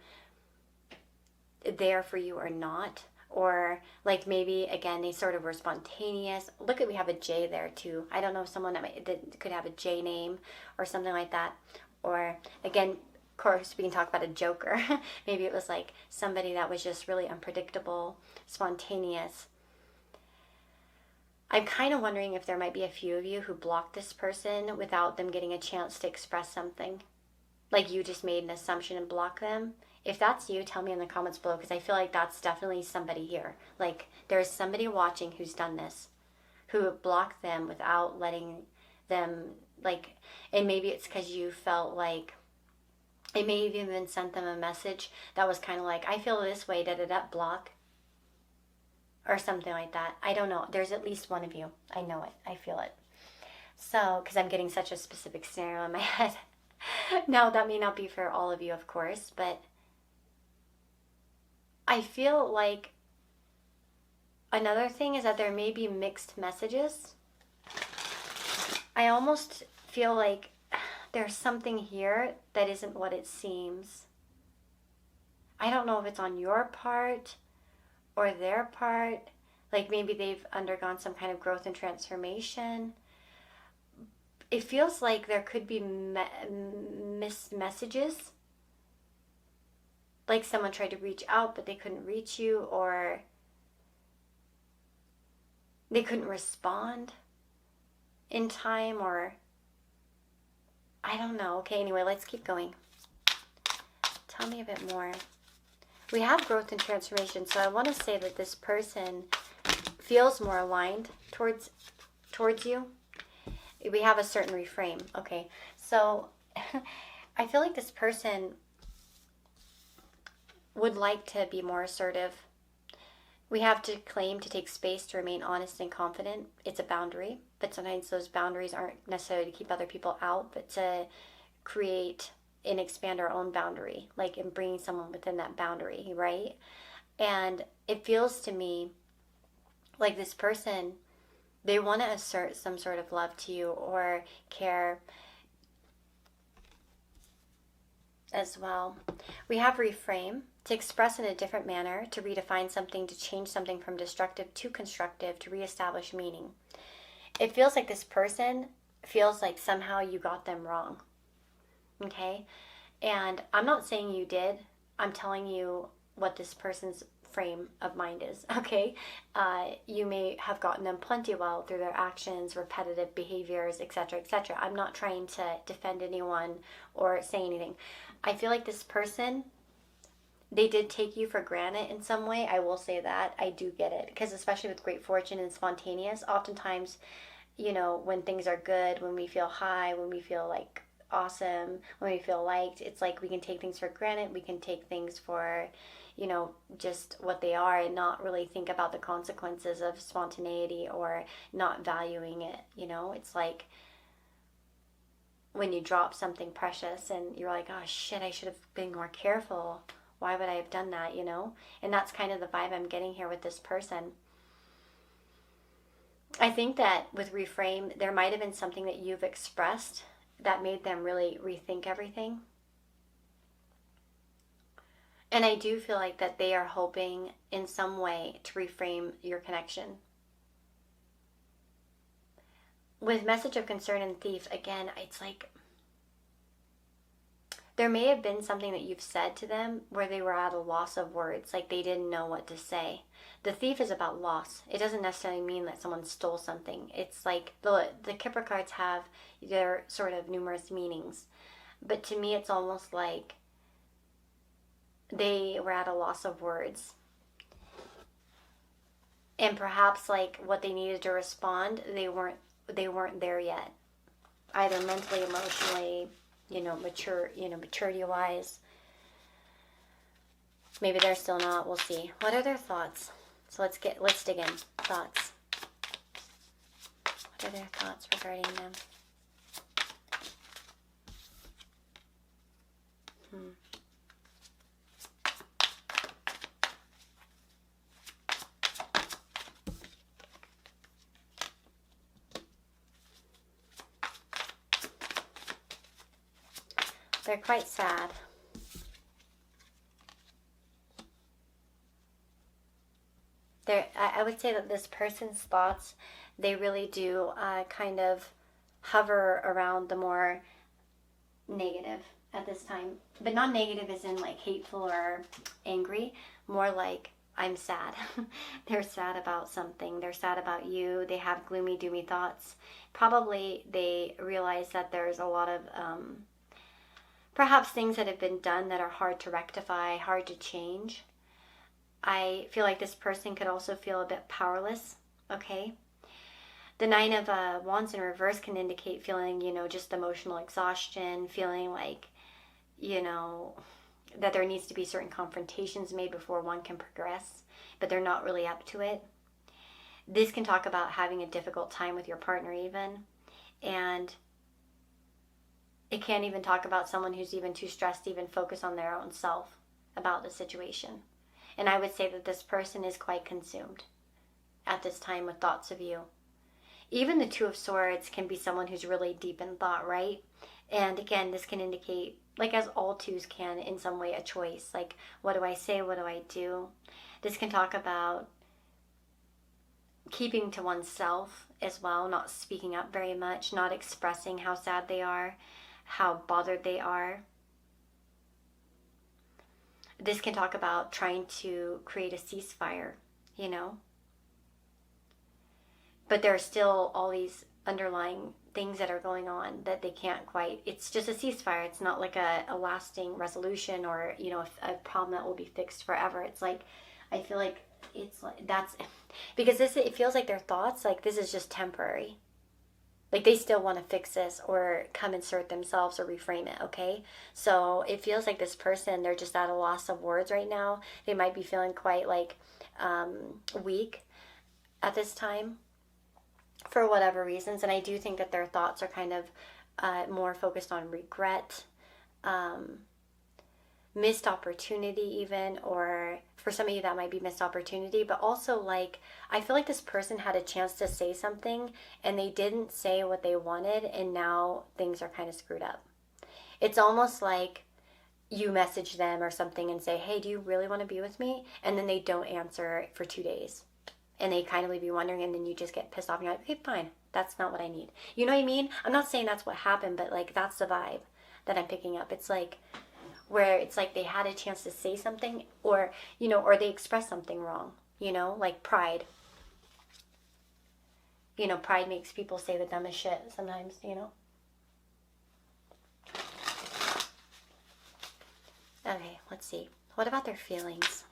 there for you or not. Or like maybe, again, they sort of were spontaneous. Look at, we have a J there too. I don't know if someone that could have a J name or something like that. Or again, of course, we can talk about a joker. Maybe it was like somebody that was just really unpredictable, spontaneous. I'm kind of wondering if there might be a few of you who blocked this person without them getting a chance to express something. Like you just made an assumption and blocked them. If that's you, tell me in the comments below, because I feel like that's definitely somebody here. Like there's somebody watching who's done this, who blocked them without letting them, like, and maybe it's because you felt like, it may have even sent them a message that was kind of like, I feel this way, da-da-da, block. Or something like that. I don't know. There's at least one of you. I know it. I feel it. So, because I'm getting such a specific scenario in my head. Now, that may not be for all of you, of course, but I feel like another thing is that there may be mixed messages. I almost feel like there's something here that isn't what it seems. I don't know if it's on your part or their part. Like maybe they've undergone some kind of growth and transformation. It feels like there could be missed messages. Like someone tried to reach out, but they couldn't reach you, or they couldn't respond in time, or I don't know. Okay, anyway, let's keep going. Tell me a bit more. We have growth and transformation, so I want to say that this person feels more aligned towards you. We have a certain reframe. Okay, so I feel like this person would like to be more assertive. We have to claim to take space to remain honest and confident. It's a boundary, but sometimes those boundaries aren't necessarily to keep other people out, but to create and expand our own boundary, like in bringing someone within that boundary, right? And it feels to me like this person, they want to assert some sort of love to you or care as well. We have reframe, to express in a different manner, to redefine something, to change something from destructive to constructive, to reestablish meaning. It feels like this person feels like somehow you got them wrong. Okay? And I'm not saying you did. I'm telling you what this person's frame of mind is. Okay? You may have gotten them plenty well through their actions, repetitive behaviors, etc., etc. I'm not trying to defend anyone or say anything. I feel like this person, they did take you for granted in some way. I will say that. I do get it. Because especially with great fortune and spontaneous, oftentimes, you know, when things are good, when we feel high, when we feel like awesome, when we feel liked, it's like we can take things for granted. We can take things for, you know, just what they are and not really think about the consequences of spontaneity or not valuing it. You know, it's like when you drop something precious and you're like, oh shit, I should have been more careful. Why would I have done that, you know? And that's kind of the vibe I'm getting here with this person. I think that with reframe, there might have been something that you've expressed that made them really rethink everything. And I do feel like that they are hoping in some way to reframe your connection. With message of concern and thief, again, it's like there may have been something that you've said to them where they were at a loss of words, like they didn't know what to say. The thief is about loss. It doesn't necessarily mean that someone stole something. It's like the Kipper cards have their sort of numerous meanings. But to me, it's almost like they were at a loss of words. And perhaps like what they needed to respond, they weren't there yet. Either mentally, emotionally, maturity wise. Maybe they're still not. We'll see. What are their thoughts? So let's dig in. Thoughts. What are their thoughts regarding them? They're quite sad. I would say that this person's thoughts, they really do kind of hover around the more negative at this time. But not negative as in like hateful or angry, more like I'm sad. They're sad about something. They're sad about you. They have gloomy, doomy thoughts. Probably they realize that there's a lot of perhaps things that have been done that are hard to rectify, hard to change. I feel like this person could also feel a bit powerless, okay? The Nine of Wands in reverse can indicate feeling, just emotional exhaustion, feeling like, that there needs to be certain confrontations made before one can progress, but they're not really up to it. This can talk about having a difficult time with your partner even, and it can't even talk about someone who's even too stressed to even focus on their own self about the situation. And I would say that this person is quite consumed at this time with thoughts of you. Even the Two of Swords can be someone who's really deep in thought, right? And again, this can indicate, like as all twos can in some way, a choice. Like, what do I say? What do I do? This can talk about keeping to oneself as well, not speaking up very much, not expressing how sad they are, how bothered they are. This can talk about trying to create a ceasefire, But there are still all these underlying things that are going on that they can't quite, it's just a ceasefire. It's not like a lasting resolution or, a problem that will be fixed forever. It's like, I feel like it's like, that's, because it feels like their thoughts, like this is just temporary. Like they still want to fix this or come insert themselves or reframe it, okay? So it feels like this person, they're just at a loss of words right now. They might be feeling quite like weak at this time for whatever reasons. And I do think that their thoughts are kind of more focused on regret, missed opportunity even, or for some of you that might be missed opportunity, but also like I feel like this person had a chance to say something and they didn't say what they wanted, and now things are kind of screwed up. It's almost like you message them or something and say, hey, do you really want to be with me? And then they don't answer for 2 days and they kind of leave you wondering, and then you just get pissed off and you're like, okay, fine, that's not what I need. You know what I mean? I'm not saying that's what happened, but like that's the vibe that I'm picking up. It's like where it's like they had a chance to say something, or or they expressed something wrong, like pride. Pride makes people say the dumbest shit sometimes, Okay, let's see. What about their feelings?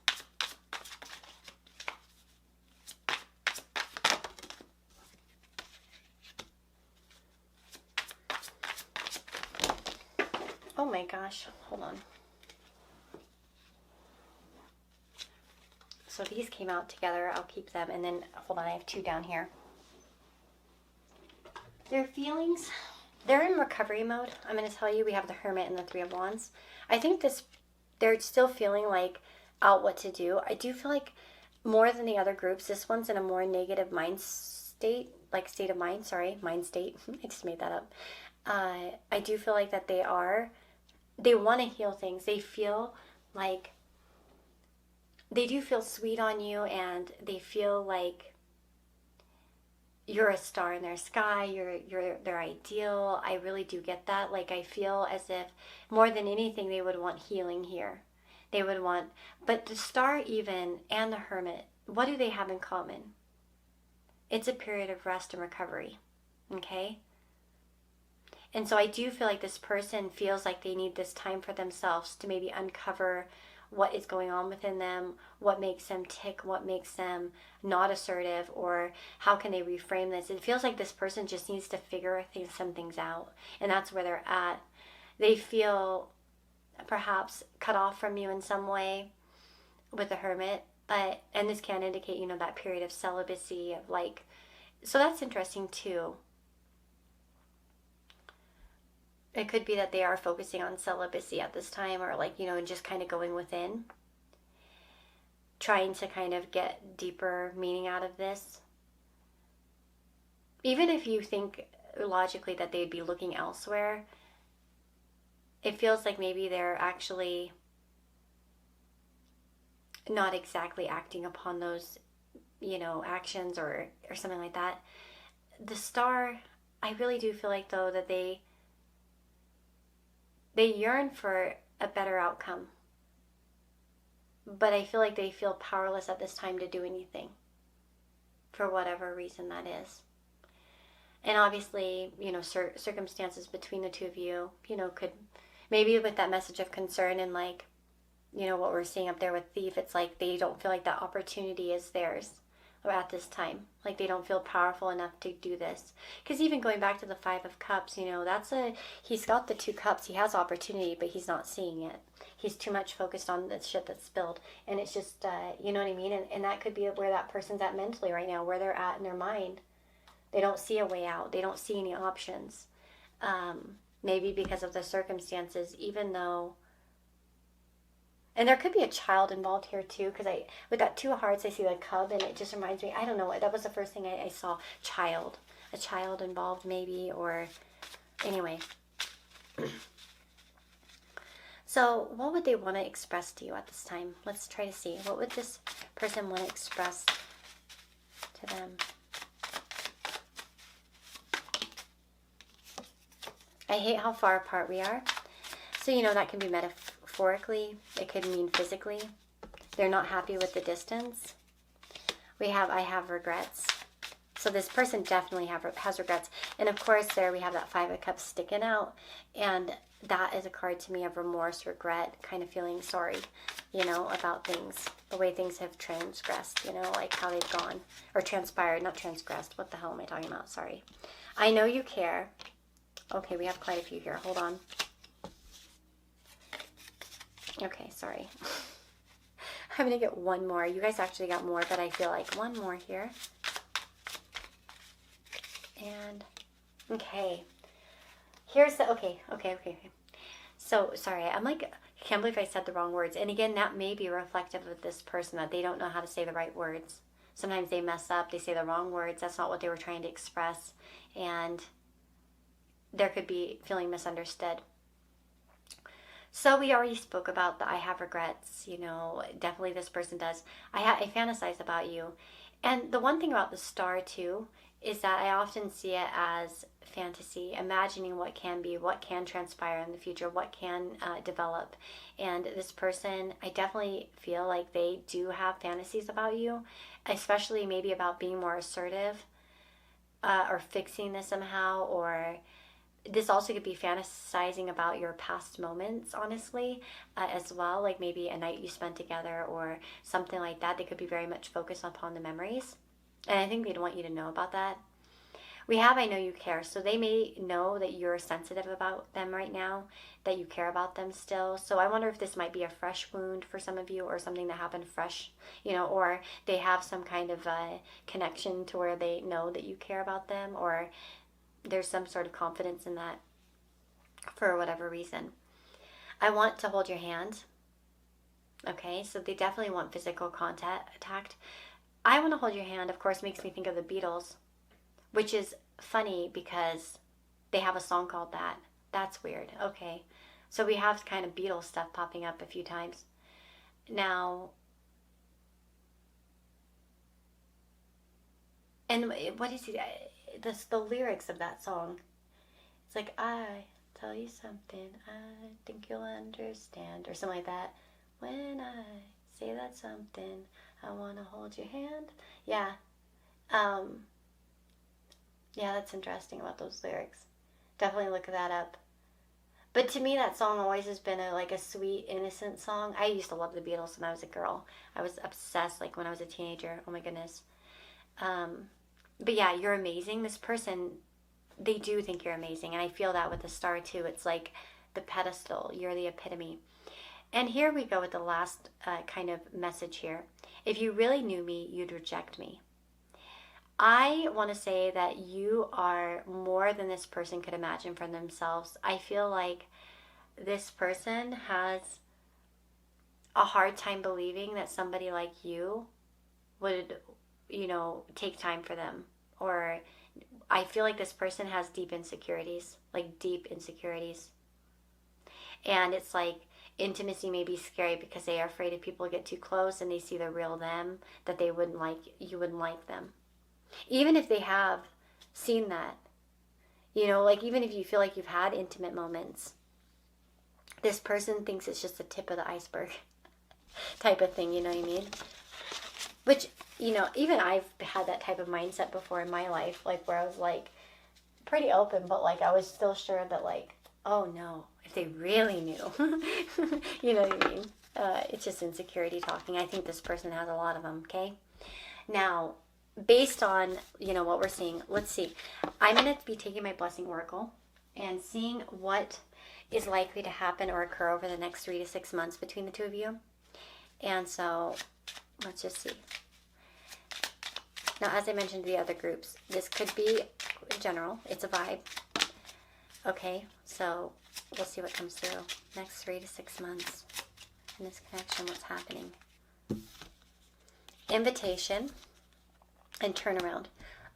Oh my gosh, hold on. So these came out together. I'll keep them. And then, hold on, I have 2 down here. Their feelings, they're in recovery mode. I'm going to tell you, we have the Hermit and the 3 of Wands. I think they're still feeling like out what to do. I do feel like more than the other groups, this one's in a more negative mind state, like state of mind, mind state. I just made that up. I do feel like that they want to heal things. They feel like they do feel sweet on you, and they feel like you're a star in their sky, you're their ideal. I really do get that. Like I feel as if more than anything they would want healing here. They would want, but the Star even and the Hermit, what do they have in common? It's a period of rest and recovery, okay? And so I do feel like this person feels like they need this time for themselves to maybe uncover what is going on within them, what makes them tick, what makes them not assertive, or how can they reframe this. It feels like this person just needs to figure some things out, and that's where they're at. They feel perhaps cut off from you in some way with the Hermit, and this can indicate, that period of celibacy, of like, so that's interesting too. It could be that they are focusing on celibacy at this time, or like, just kind of going within, trying to kind of get deeper meaning out of this. Even if you think logically that they'd be looking elsewhere, it feels like maybe they're actually not exactly acting upon those actions or something like that. The Star, I really do feel like, though, that they yearn for a better outcome. But I feel like they feel powerless at this time to do anything, for whatever reason that is. And obviously, circumstances between the two of you, could, maybe with that message of concern and like, what we're seeing up there with Thief, it's like they don't feel like that opportunity is theirs at this time. Like they don't feel powerful enough to do this. Because even going back to the Five of Cups, he's got the 2 cups. He has opportunity, but he's not seeing it. He's too much focused on the shit that's spilled. And it's just, you know what I mean? And that could be where that person's at mentally right now, where they're at in their mind. They don't see a way out. They don't see any options. Maybe because of the circumstances, even though... And there could be a child involved here too, because with that 2 hearts, I see the cub, and it just reminds me, I don't know, that was the first thing I saw, a child involved maybe, or anyway. So what would they want to express to you at this time? Let's try to see. What would this person want to express to them? I hate how far apart we are. So, that can be metaphorically. It could mean physically. They're not happy with the distance. I have regrets. So this person definitely has regrets. And of course, there we have that 5 of Cups sticking out. And that is a card to me of remorse, regret, kind of feeling sorry, about things. The way things have transgressed, like how they've gone. Or transpired, not transgressed. What the hell am I talking about? Sorry. I know you care. Okay, we have quite a few here. Hold on. Okay, sorry. I'm going to get one more. You guys actually got more, but I feel like one more here. And, okay. Here's the, okay. So, sorry, I'm like, I can't believe I said the wrong words. And again, that may be reflective of this person, that they don't know how to say the right words. Sometimes they mess up, they say the wrong words. That's not what they were trying to express. And there could be feeling misunderstood. So we already spoke about the I have regrets, definitely this person does. I fantasize about you. And the one thing about the Star too is that I often see it as fantasy, imagining what can be, what can transpire in the future, what can develop. And this person, I definitely feel like they do have fantasies about you, especially maybe about being more assertive or fixing this somehow, or this also could be fantasizing about your past moments, honestly, as well. Like maybe a night you spent together or something like that. They could be very much focused upon the memories. And I think they'd want you to know about that. We have I know you care. So they may know that you're sensitive about them right now, that you care about them still. So I wonder if this might be a fresh wound for some of you, or something that happened fresh, or they have some kind of connection to where they know that you care about them, or there's some sort of confidence in that for whatever reason. I want to hold your hand. Okay, so they definitely want physical contact. I want to hold your hand, of course, makes me think of the Beatles, which is funny because they have a song called that. That's weird. Okay, so we have kind of Beatles stuff popping up a few times. Now, and what is it? The lyrics of that song, it's like, I tell you something I think you'll understand, or something like that. When I say that something, I want to hold your hand. Yeah. Yeah, that's interesting about those lyrics. Definitely look that up. But to me, that song always has been a sweet, innocent song. I used to love the Beatles when I was a girl. I was obsessed, when I was a teenager. Oh my goodness. But yeah, you're amazing. This person, they do think you're amazing. And I feel that with the Star too. It's like the pedestal. You're the epitome. And here we go with the last kind of message here. If you really knew me, you'd reject me. I want to say that you are more than this person could imagine for themselves. I feel like this person has a hard time believing that somebody like you would, take time for them. Or I feel like this person has deep insecurities. And it's like, intimacy may be scary because they are afraid if people get too close and they see the real them, that you wouldn't like them. Even if they have seen that, like even if you feel like you've had intimate moments, this person thinks it's just the tip of the iceberg type of thing, you know what I mean? Which, even I've had that type of mindset before in my life, like where I was like pretty open, but like I was still sure that like, oh no, if they really knew, you know what I mean? It's just insecurity talking. I think this person has a lot of them, okay? Now, based on, what we're seeing, let's see. I'm going to be taking my blessing oracle and seeing what is likely to happen or occur over the next 3 to 6 months between the two of you. And so, let's just see. Now, as I mentioned to the other groups, this could be general. It's a vibe. Okay, so we'll see what comes through. Next 3 to 6 months in this connection, what's happening. Invitation and turnaround.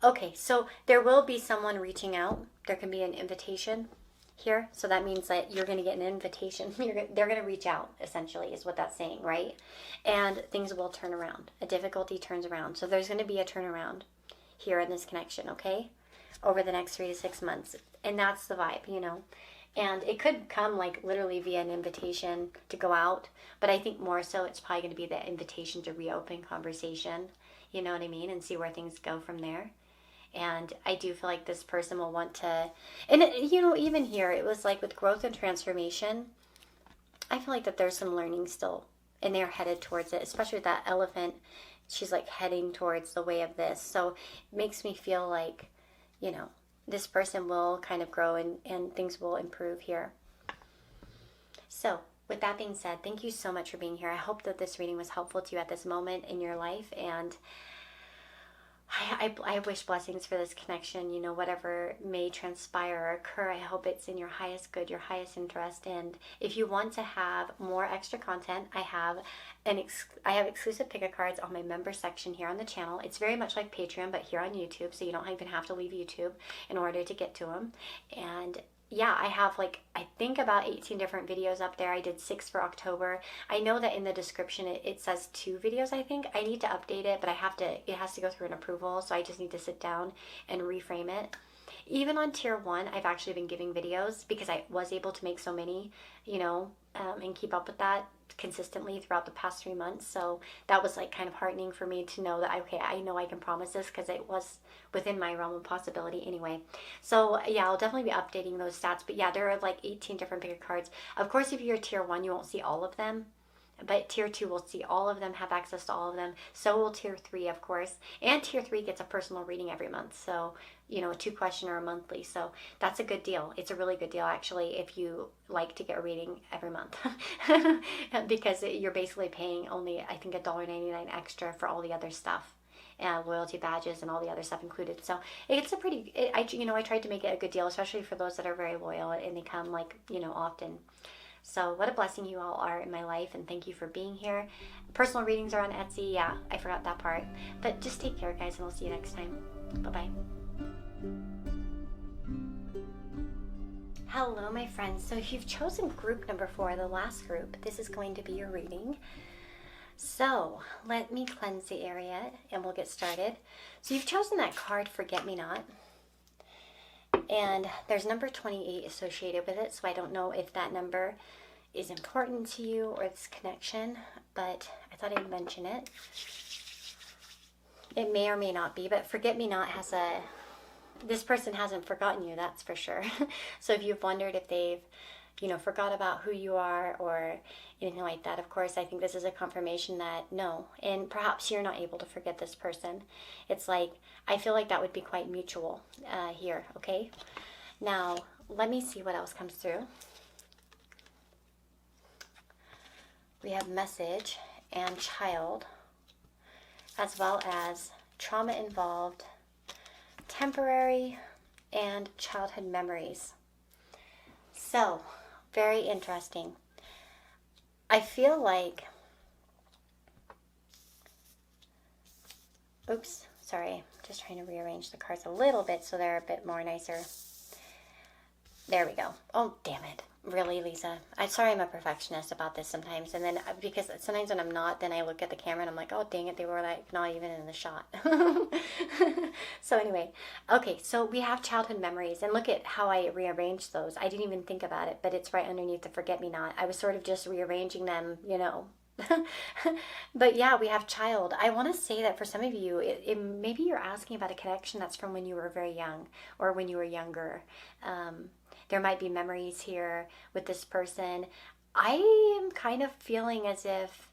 Okay, so there will be someone reaching out. There can be an invitation here. So that means that you're going to get an invitation. They're going to reach out, essentially, is what that's saying, right? And things will turn around. A difficulty turns around. So there's going to be a turnaround here in this connection, okay? Over the next 3 to 6 months. And that's the vibe, And it could come like literally via an invitation to go out. But I think more so it's probably going to be the invitation to reopen conversation. You know what I mean? And see where things go from there. And I do feel like this person will want to, and even here, it was like with growth and transformation, I feel like that there's some learning still, and they're headed towards it, especially with that elephant. She's like heading towards the way of this. So it makes me feel like, this person will kind of grow and things will improve here. So with that being said, thank you so much for being here. I hope that this reading was helpful to you at this moment in your life, and I wish blessings for this connection. Whatever may transpire or occur, I hope it's in your highest good, your highest interest. And if you want to have more extra content, I have exclusive pick-a cards on my member section here on the channel. It's very much like Patreon, but here on YouTube, so you don't even have to leave YouTube in order to get to them. And yeah, I have I think about 18 different videos up there. I did 6 for October. I know that in the description it says 2 videos, I think. I need to update it, but it has to go through an approval, so I just need to sit down and reframe it. Even on tier 1, I've actually been giving videos because I was able to make so many, and keep up with that consistently throughout the past 3 months. So that was kind of heartening for me to know that, okay, I know I can promise this because it was within my realm of possibility anyway. So yeah, I'll definitely be updating those stats. But yeah, there are 18 different bigger cards. Of course, if you're tier 1, you won't see all of them. But tier 2 will see all of them, have access to all of them. So will tier 3, of course. And tier 3 gets a personal reading every month. So, a 2-question or a monthly. So that's a good deal. It's a really good deal, actually, if you like to get a reading every month. Because you're basically paying only, I think, $1.99 extra for all the other stuff. Loyalty badges and all the other stuff included. So it's a pretty, I tried to make it a good deal, especially for those that are very loyal and they come often. So what a blessing you all are in my life, and thank you for being here. Personal readings are on Etsy. Yeah, I forgot that part. But just take care, guys, and I'll see you next time. Bye-bye. Hello, my friends. So if you've chosen group number 4, the last group, this is going to be your reading. So let me cleanse the area, and we'll get started. So you've chosen that card, Forget-Me-Not. And there's number 28 associated with it, so I don't know if that number is important to you or this connection, but I thought I'd mention it. It may or may not be, but Forget-Me-Not has this person hasn't forgotten you, that's for sure. So if you've wondered if they've, forgot about who you are or anything like that, of course, I think this is a confirmation that no, and perhaps you're not able to forget this person. It's I feel like that would be quite mutual here, okay? Now, let me see what else comes through. We have message and child, as well as trauma involved, temporary, and childhood memories. So, very interesting. I feel like, oops, sorry, just trying to rearrange the cards a little bit so they're a bit more nicer. There we go. Oh, damn it. Really, Lisa? I'm sorry I'm a perfectionist about this sometimes. And then, because sometimes when I'm not, then I look at the camera and I'm like, oh, dang it, they were like not even in the shot. So, anyway, okay, so we have childhood memories. And look at how I rearranged those. I didn't even think about it, but it's right underneath the forget me not. I was sort of just rearranging them, you know. But yeah, we have child. I want to say that for some of you, maybe you're asking about a connection that's from when you were very young or when you were younger. There might be memories here with this person. I am kind of feeling as if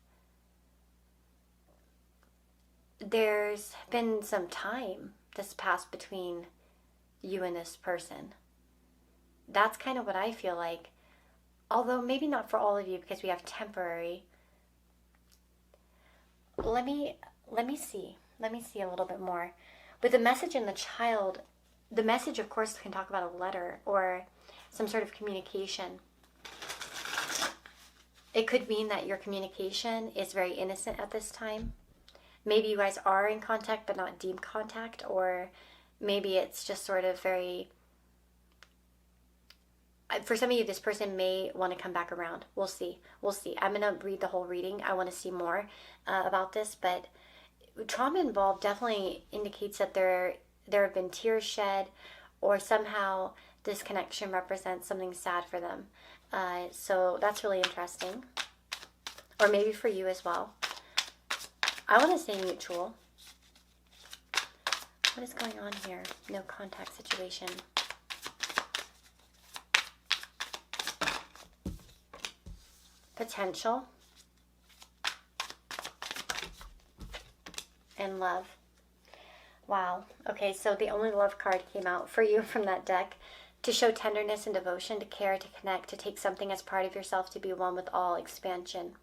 there's been some time that's passed between you and this person. That's kind of what I feel like. Although maybe not for all of you because we have temporary. Let me see. Let me see a little bit more. With the message in the child, the message of course can talk about a letter or some sort of communication. It could mean that your communication is very innocent at this time. Maybe you guys are in contact but not deep contact, or maybe it's just sort of very... For some of you, this person may want to come back around. We'll see. We'll see. I'm going to read the whole reading. I want to see more about this, but trauma involved definitely indicates that there have been tears shed, or somehow this connection represents something sad for them. So that's really interesting. Or maybe for you as well. I want to say mutual. What is going on here? No contact situation. Potential. And love. Wow. Okay, so the only love card came out for you from that deck. To show tenderness and devotion, to care, to connect, to take something as part of yourself, to be one with all, expansion.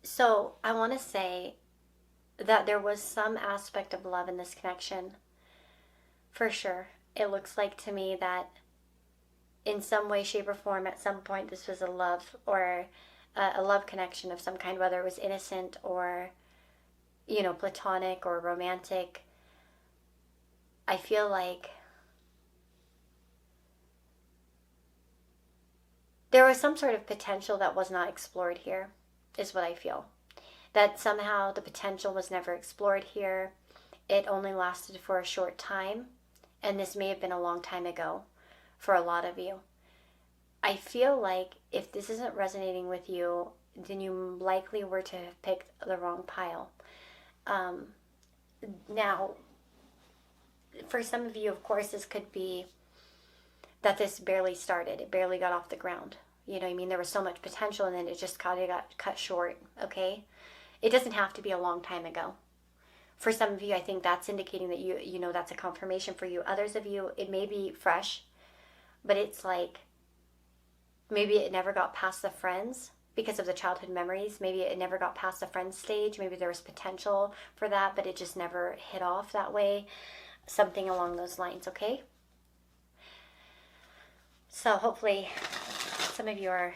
So I want to say that there was some aspect of love in this connection. For sure. It looks like to me that in some way, shape, or form, at some point, this was a love or a love connection of some kind, whether it was innocent or, you know, platonic or romantic. I feel like there was some sort of potential that was not explored here, is what I feel. That somehow the potential was never explored here. It only lasted for a short time. And this may have been a long time ago for a lot of you. I feel like if this isn't resonating with you, then you likely were to have picked the wrong pile. Now, for some of you, of course, this could be that this barely started. It barely got off the ground. You know what I mean? There was so much potential and then it just kind of got cut short, okay? It doesn't have to be a long time ago. For some of you, I think that's indicating that you know that's a confirmation for you. Others of you, it may be fresh, but it's like maybe it never got past the friends because of the childhood memories. Maybe it never got past the friends stage. Maybe there was potential for that, but it just never hit off that way. Something along those lines, okay? So hopefully some of you are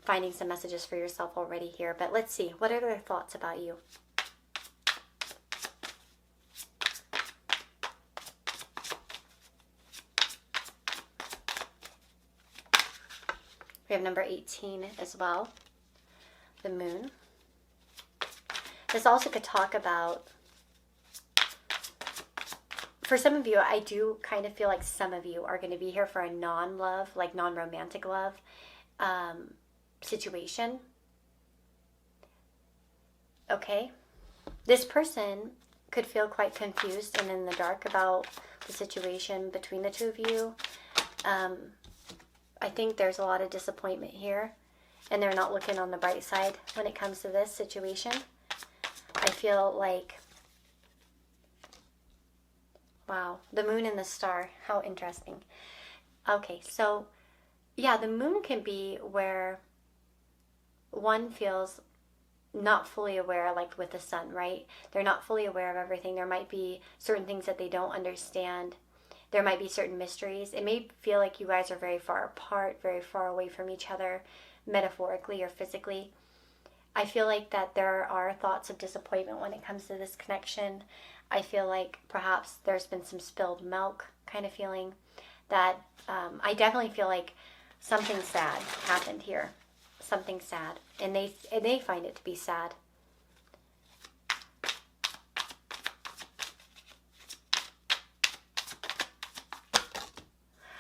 finding some messages for yourself already here. But let's see. What are their thoughts about you? We have number 18 as well, the moon. This also could talk about, for some of you, I do kind of feel like some of you are going to be here for a non-love, like non-romantic love situation. Okay? This person could feel quite confused and in the dark about the situation between the two of you. I think there's a lot of disappointment here, and they're not looking on the bright side when it comes to this situation. I feel like, wow, the moon and the star, how interesting. Okay, so yeah, the moon can be where one feels not fully aware, like with the sun, right? They're not fully aware of everything. There might be certain things that they don't understand. There might be certain mysteries. It may feel like you guys are very far apart, very far away from each other, metaphorically or physically. I feel like that there are thoughts of disappointment when it comes to this connection. I feel like perhaps there's been some spilled milk kind of feeling. That I definitely feel like something sad happened here. Something sad. And they find it to be sad.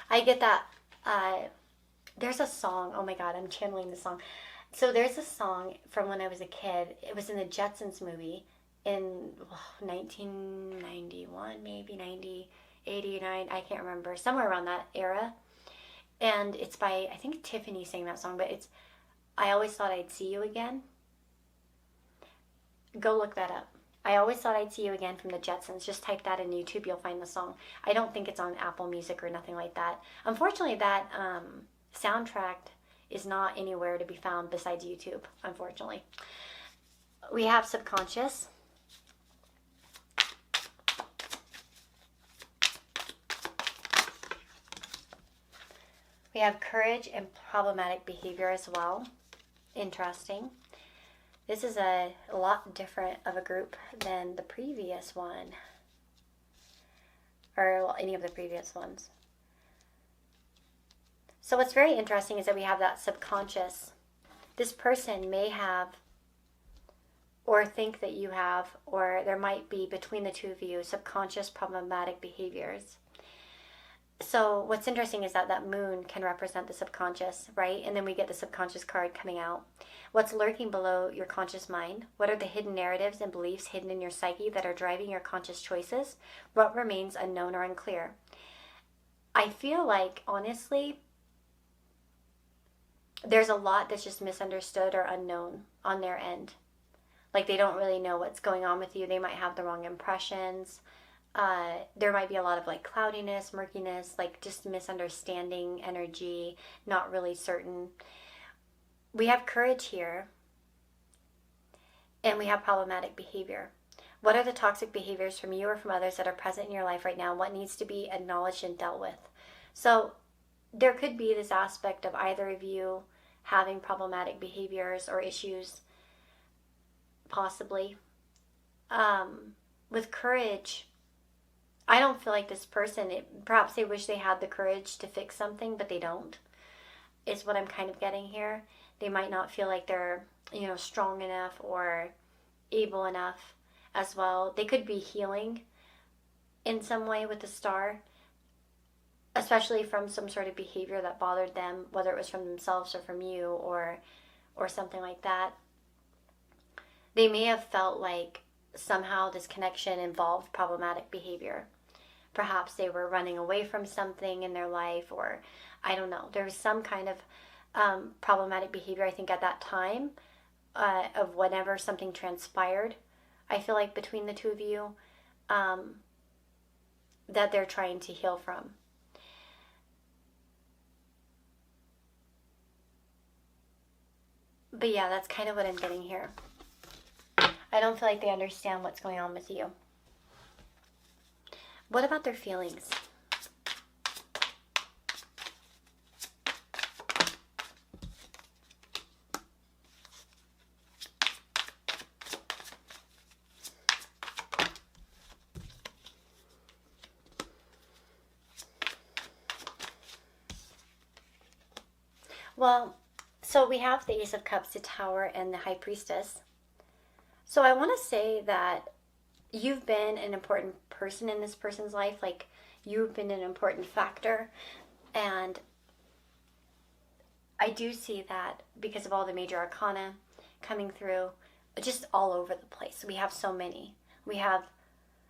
I get that. There's a song. Oh my God, I'm channeling the song. So there's a song from when I was a kid. It was in the Jetsons movie in 1991, maybe 90, 89. I can't remember. Somewhere around that era. And it's by, I think Tiffany sang that song, but it's I Always Thought I'd See You Again. Go look that up. I Always Thought I'd See You Again from the Jetsons. Just type that in YouTube, you'll find the song. I don't think it's on Apple Music or nothing like that. Unfortunately, that soundtrack is not anywhere to be found besides YouTube, unfortunately. We have subconscious. We have courage and problematic behavior as well. Interesting. This is a lot different of a group than the previous one. Or any of the previous ones. So what's very interesting is that we have that subconscious. This person may have, or think that you have, or there might be between the two of you, subconscious problematic behaviors. So what's interesting is that that moon can represent the subconscious, right? And then we get the subconscious card coming out. What's lurking below your conscious mind? What are the hidden narratives and beliefs hidden in your psyche that are driving your conscious choices? What remains unknown or unclear? I feel like, honestly, there's a lot that's just misunderstood or unknown on their end. Like they don't really know what's going on with you. They might have the wrong impressions. There might be a lot of like cloudiness, murkiness, like just misunderstanding energy, not really certain. We have courage here, and we have problematic behavior. What are the toxic behaviors from you or from others that are present in your life right now? What needs to be acknowledged and dealt with? So there could be this aspect of either of you having problematic behaviors or issues, possibly. With courage, I don't feel like this person, perhaps they wish they had the courage to fix something, but they don't, is what I'm kind of getting here. They might not feel like they're, strong enough or able enough as well. They could be healing in some way with the star, especially from some sort of behavior that bothered them, whether it was from themselves or from you or something like that. They may have felt like somehow this connection involved problematic behavior. Perhaps they were running away from something in their life, or I don't know. There was some kind of problematic behavior, I think, at that time of whenever something transpired. I feel like between the two of you that they're trying to heal from. But yeah, that's kind of what I'm getting here. I don't feel like they understand what's going on with you. What about their feelings? Well, so we have the Ace of Cups, the Tower, and the High Priestess. So I want to say that you've been an important person in this person's life. Like, you've been an important factor. And I do see that because of all the major arcana coming through, just all over the place. We have so many. We have,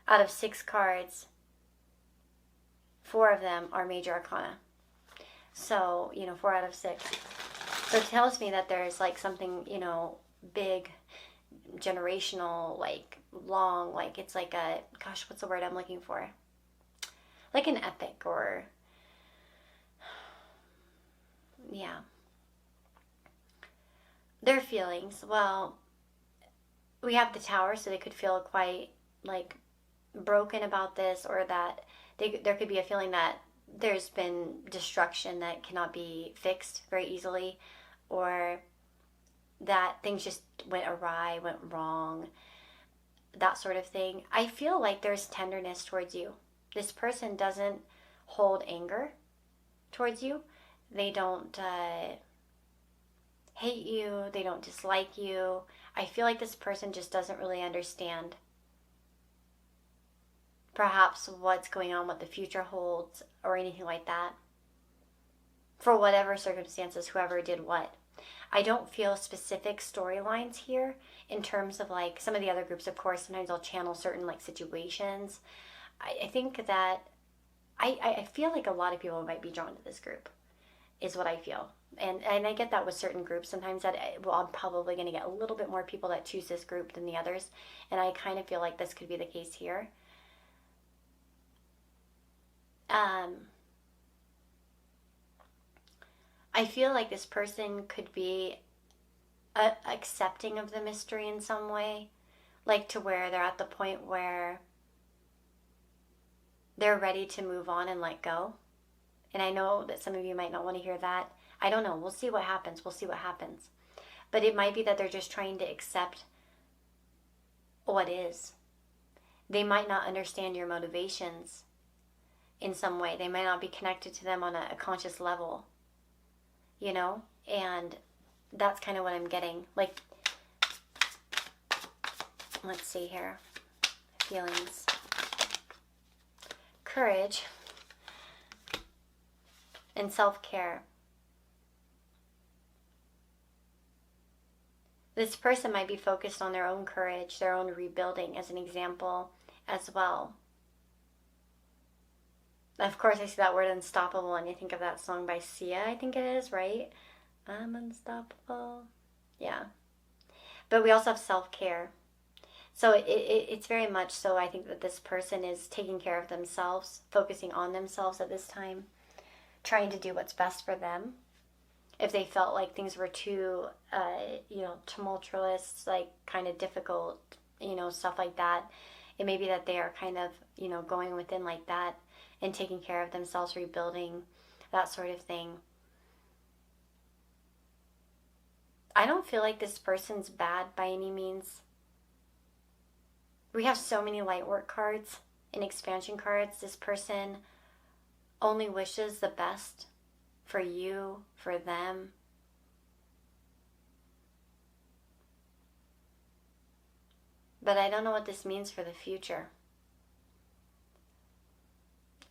out of 6 cards, 4 of them are major arcana. So, 4 out of 6. So it tells me that there's like something, big, generational, like long, like it's like a, gosh, what's the word I'm looking for? Like an epic, or yeah. Their feelings, well, we have the Tower, so they could feel quite like broken about this, or that there could be a feeling that there's been destruction that cannot be fixed very easily, or that things just went awry, went wrong. that sort of thing. I feel like there's tenderness towards you. This person doesn't hold anger towards you. They don't hate you. They don't dislike you. I feel like this person just doesn't really understand perhaps what's going on, what the future holds, or anything like that. For whatever circumstances, whoever did what. I don't feel specific storylines here in terms of like some of the other groups. Of course, sometimes I'll channel certain like situations. I think that I feel like a lot of people might be drawn to this group, is what I feel. And I get that with certain groups. Sometimes I'm probably going to get a little bit more people that choose this group than the others. And I kind of feel like this could be the case here. I feel like this person could be accepting of the mystery in some way, like to where they're at the point where they're ready to move on and let go. And I know that some of you might not want to hear that. I don't know. We'll see what happens. But it might be that they're just trying to accept what is. They might not understand your motivations in some way. They might not be connected to them on a conscious level, you know? And that's kind of what I'm getting. Like, let's see here. Feelings. Courage and self-care. This person might be focused on their own courage, their own rebuilding, as an example, as well. Of course, I see that word unstoppable, and I think of that song by Sia, I think it is, right? I'm unstoppable. Yeah. But we also have self-care. So it's very much so, I think that this person is taking care of themselves, focusing on themselves at this time, trying to do what's best for them. If they felt like things were too, tumultuous, like kind of difficult, stuff like that, it may be that they are kind of, going within like that and taking care of themselves, rebuilding, that sort of thing. I don't feel like this person's bad by any means. We have so many light work cards and expansion cards. This person only wishes the best for you, for them. But I don't know what this means for the future.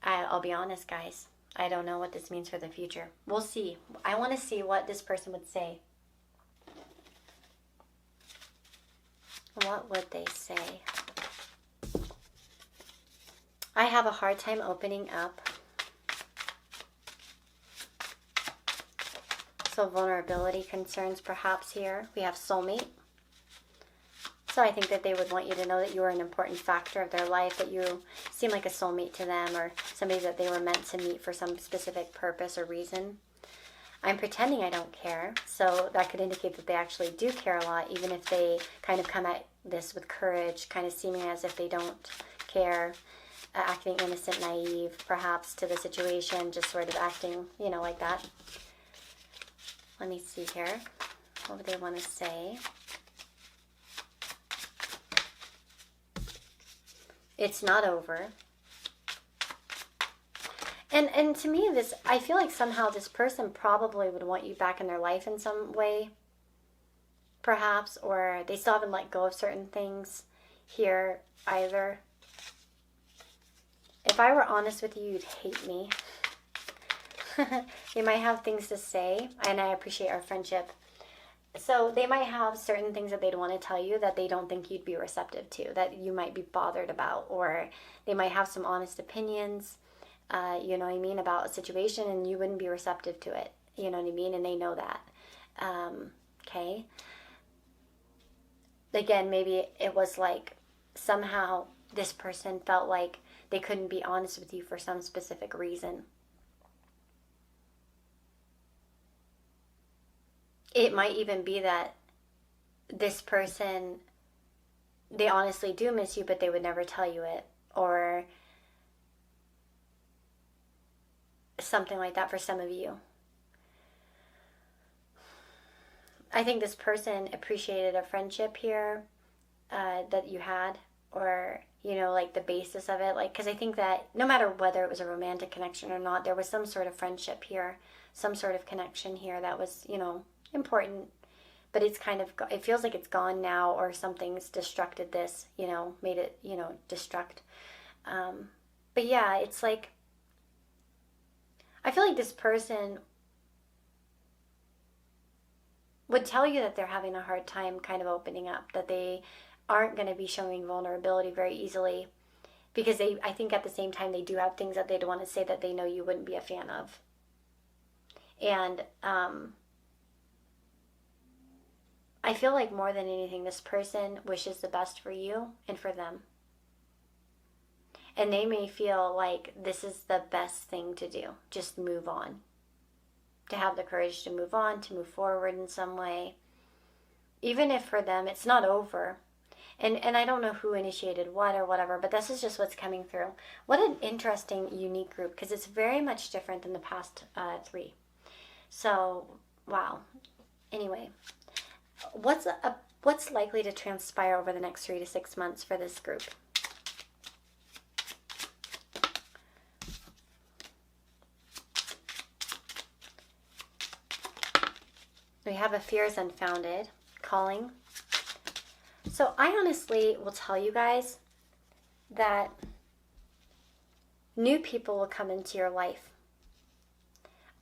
I'll be honest, guys. I don't know what this means for the future. We'll see. I want to see what this person would say. What would they say? I have a hard time opening up. So vulnerability concerns perhaps here. We have soulmate. So I think that they would want you to know that you are an important factor of their life, that you seem like a soulmate to them or somebody that they were meant to meet for some specific purpose or reason. I'm pretending I don't care, so that could indicate that they actually do care a lot, even if they kind of come at this with courage, kind of seeming as if they don't care, acting innocent, naive, perhaps, to the situation, just sort of acting, like that. Let me see here. What would they want to say? It's not over. And to me, I feel like somehow this person probably would want you back in their life in some way, perhaps, or they still haven't let go of certain things here either. If I were honest with you, you'd hate me. You might have things to say, and I appreciate our friendship. So they might have certain things that they'd want to tell you that they don't think you'd be receptive to, that you might be bothered about, or they might have some honest opinions, about a situation, and you wouldn't be receptive to it, and they know that. Okay? Again, maybe it was like somehow this person felt like they couldn't be honest with you for some specific reason. It might even be that this person, they honestly do miss you, but they would never tell you it. Or something like that for some of you. I think this person appreciated a friendship here that you had or, you know, like the basis of it. Like, because I think that no matter whether it was a romantic connection or not, there was some sort of friendship here, some sort of connection here that was, you know, important. But it's kind of, it feels like it's gone now, or something's destructed this, you know, made it, you know, destruct. But yeah, it's like, I feel like this person would tell you that they're having a hard time kind of opening up, that they aren't going to be showing vulnerability very easily, because they, I think at the same time, they do have things that they'd want to say that they know you wouldn't be a fan of. And I feel like more than anything, this person wishes the best for you and for them. And they may feel like this is the best thing to do. Just move on. To have the courage to move on, to move forward in some way. Even if for them it's not over. And I don't know who initiated what or whatever, but this is just what's coming through. What an interesting, unique group, because it's very much different than the past 3. So, wow. Anyway, what's likely to transpire over the next 3 to 6 months for this group? We have a fear is unfounded, calling. So I honestly will tell you guys that new people will come into your life.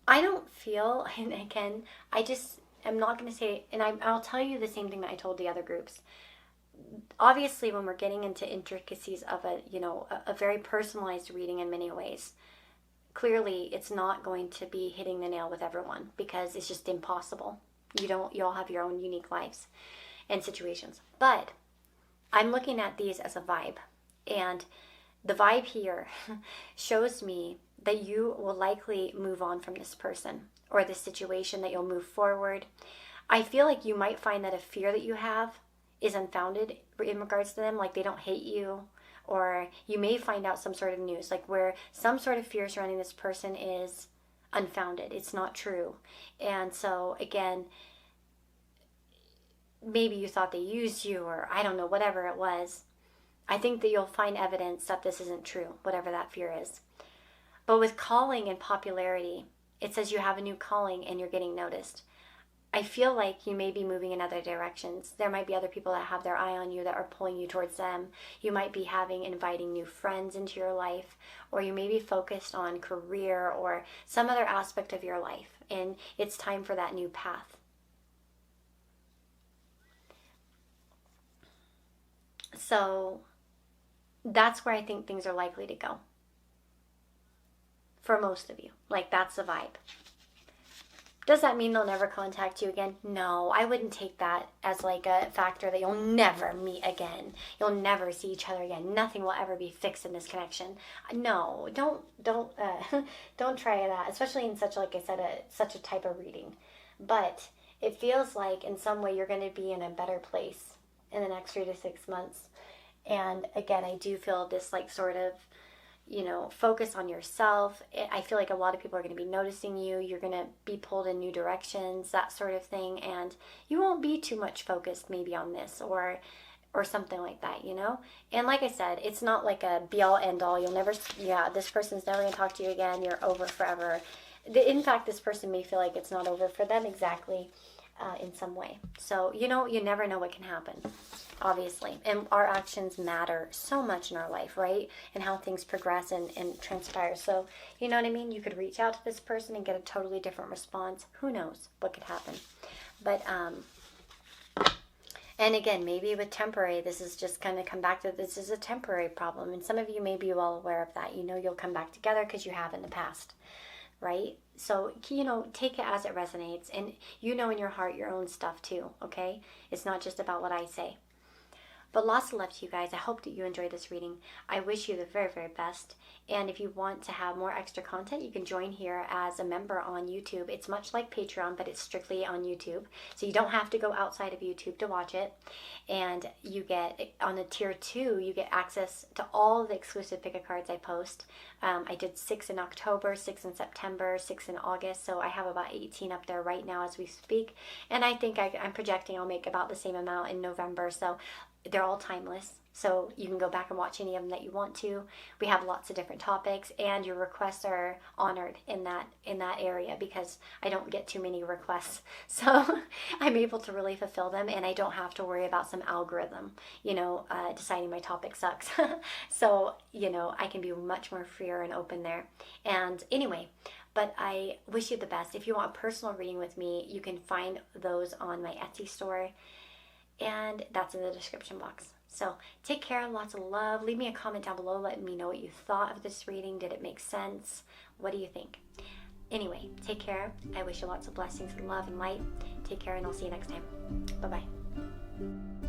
I don't feel, and again, I'm not going to say, and I'll tell you the same thing that I told the other groups. Obviously, when we're getting into intricacies of a very personalized reading in many ways, clearly it's not going to be hitting the nail with everyone, because it's just impossible. You all have your own unique lives and situations. But I'm looking at these as a vibe. And the vibe here shows me that you will likely move on from this person or this situation, that you'll move forward. I feel like you might find that a fear that you have is unfounded in regards to them, like they don't hate you, or you may find out some sort of news, like where some sort of fear surrounding this person is unfounded. It's not true. And so again, maybe you thought they used you, or I don't know, whatever it was. I think that you'll find evidence that this isn't true, whatever that fear is. But with calling and popularity, it says you have a new calling and you're getting noticed. I feel like you may be moving in other directions. There might be other people that have their eye on you, that are pulling you towards them. You might be inviting new friends into your life, or you may be focused on career or some other aspect of your life, and it's time for that new path. So that's where I think things are likely to go. For most of you. Like, that's the vibe. Does that mean they'll never contact you again? No, I wouldn't take that as like a factor that you'll never meet again. You'll never see each other again. Nothing will ever be fixed in this connection. No, don't don't try that, especially in such, like I said, such a type of reading. But it feels like in some way you're going to be in a better place in the next 3 to 6 months. And again, I do feel this like sort of, focus on yourself. I feel like a lot of people are going to be noticing you. You're going to be pulled in new directions, that sort of thing. And you won't be too much focused maybe on this or something like that, And like I said, it's not like a be-all, end-all. You'll never, this person's never going to talk to you again. You're over forever. In fact, this person may feel like it's not over for them exactly in some way. So, you never know what can happen. Obviously, and our actions matter so much in our life, right? And how things progress and transpire. So, you know what I mean? You could reach out to this person and get a totally different response. Who knows what could happen? But, and again, maybe with temporary, this is just going to come back to this is a temporary problem. And some of you may be well aware of that. You'll come back together because you have in the past, right? So, take it as it resonates. And in your heart your own stuff too, okay? It's not just about what I say. But lots of love to you guys. I hope that you enjoyed this reading. I wish you the very, very best. And if you want to have more extra content, you can join here as a member on YouTube. It's much like Patreon, but it's strictly on YouTube. So you don't have to go outside of YouTube to watch it. And you get, on the tier 2, you get access to all the exclusive pick-a-cards I post. I did 6 in October, 6 in September, 6 in August. So I have about 18 up there right now as we speak. And I think I'm projecting I'll make about the same amount in November. So they're all timeless. So you can go back and watch any of them that you want to. We have lots of different topics, and your requests are honored in that area, because I don't get too many requests. So I'm able to really fulfill them, and I don't have to worry about some algorithm, deciding my topic sucks. So, I can be much more freer and open there. And anyway, but I wish you the best. If you want a personal reading with me, you can find those on my Etsy store, and that's in the description box. So take care, lots of love. Leave me a comment down below letting me know what you thought of this reading. Did it make sense? What do you think? Anyway, take care. I wish you lots of blessings and love and light. Take care, and I'll see you next time. Bye-bye.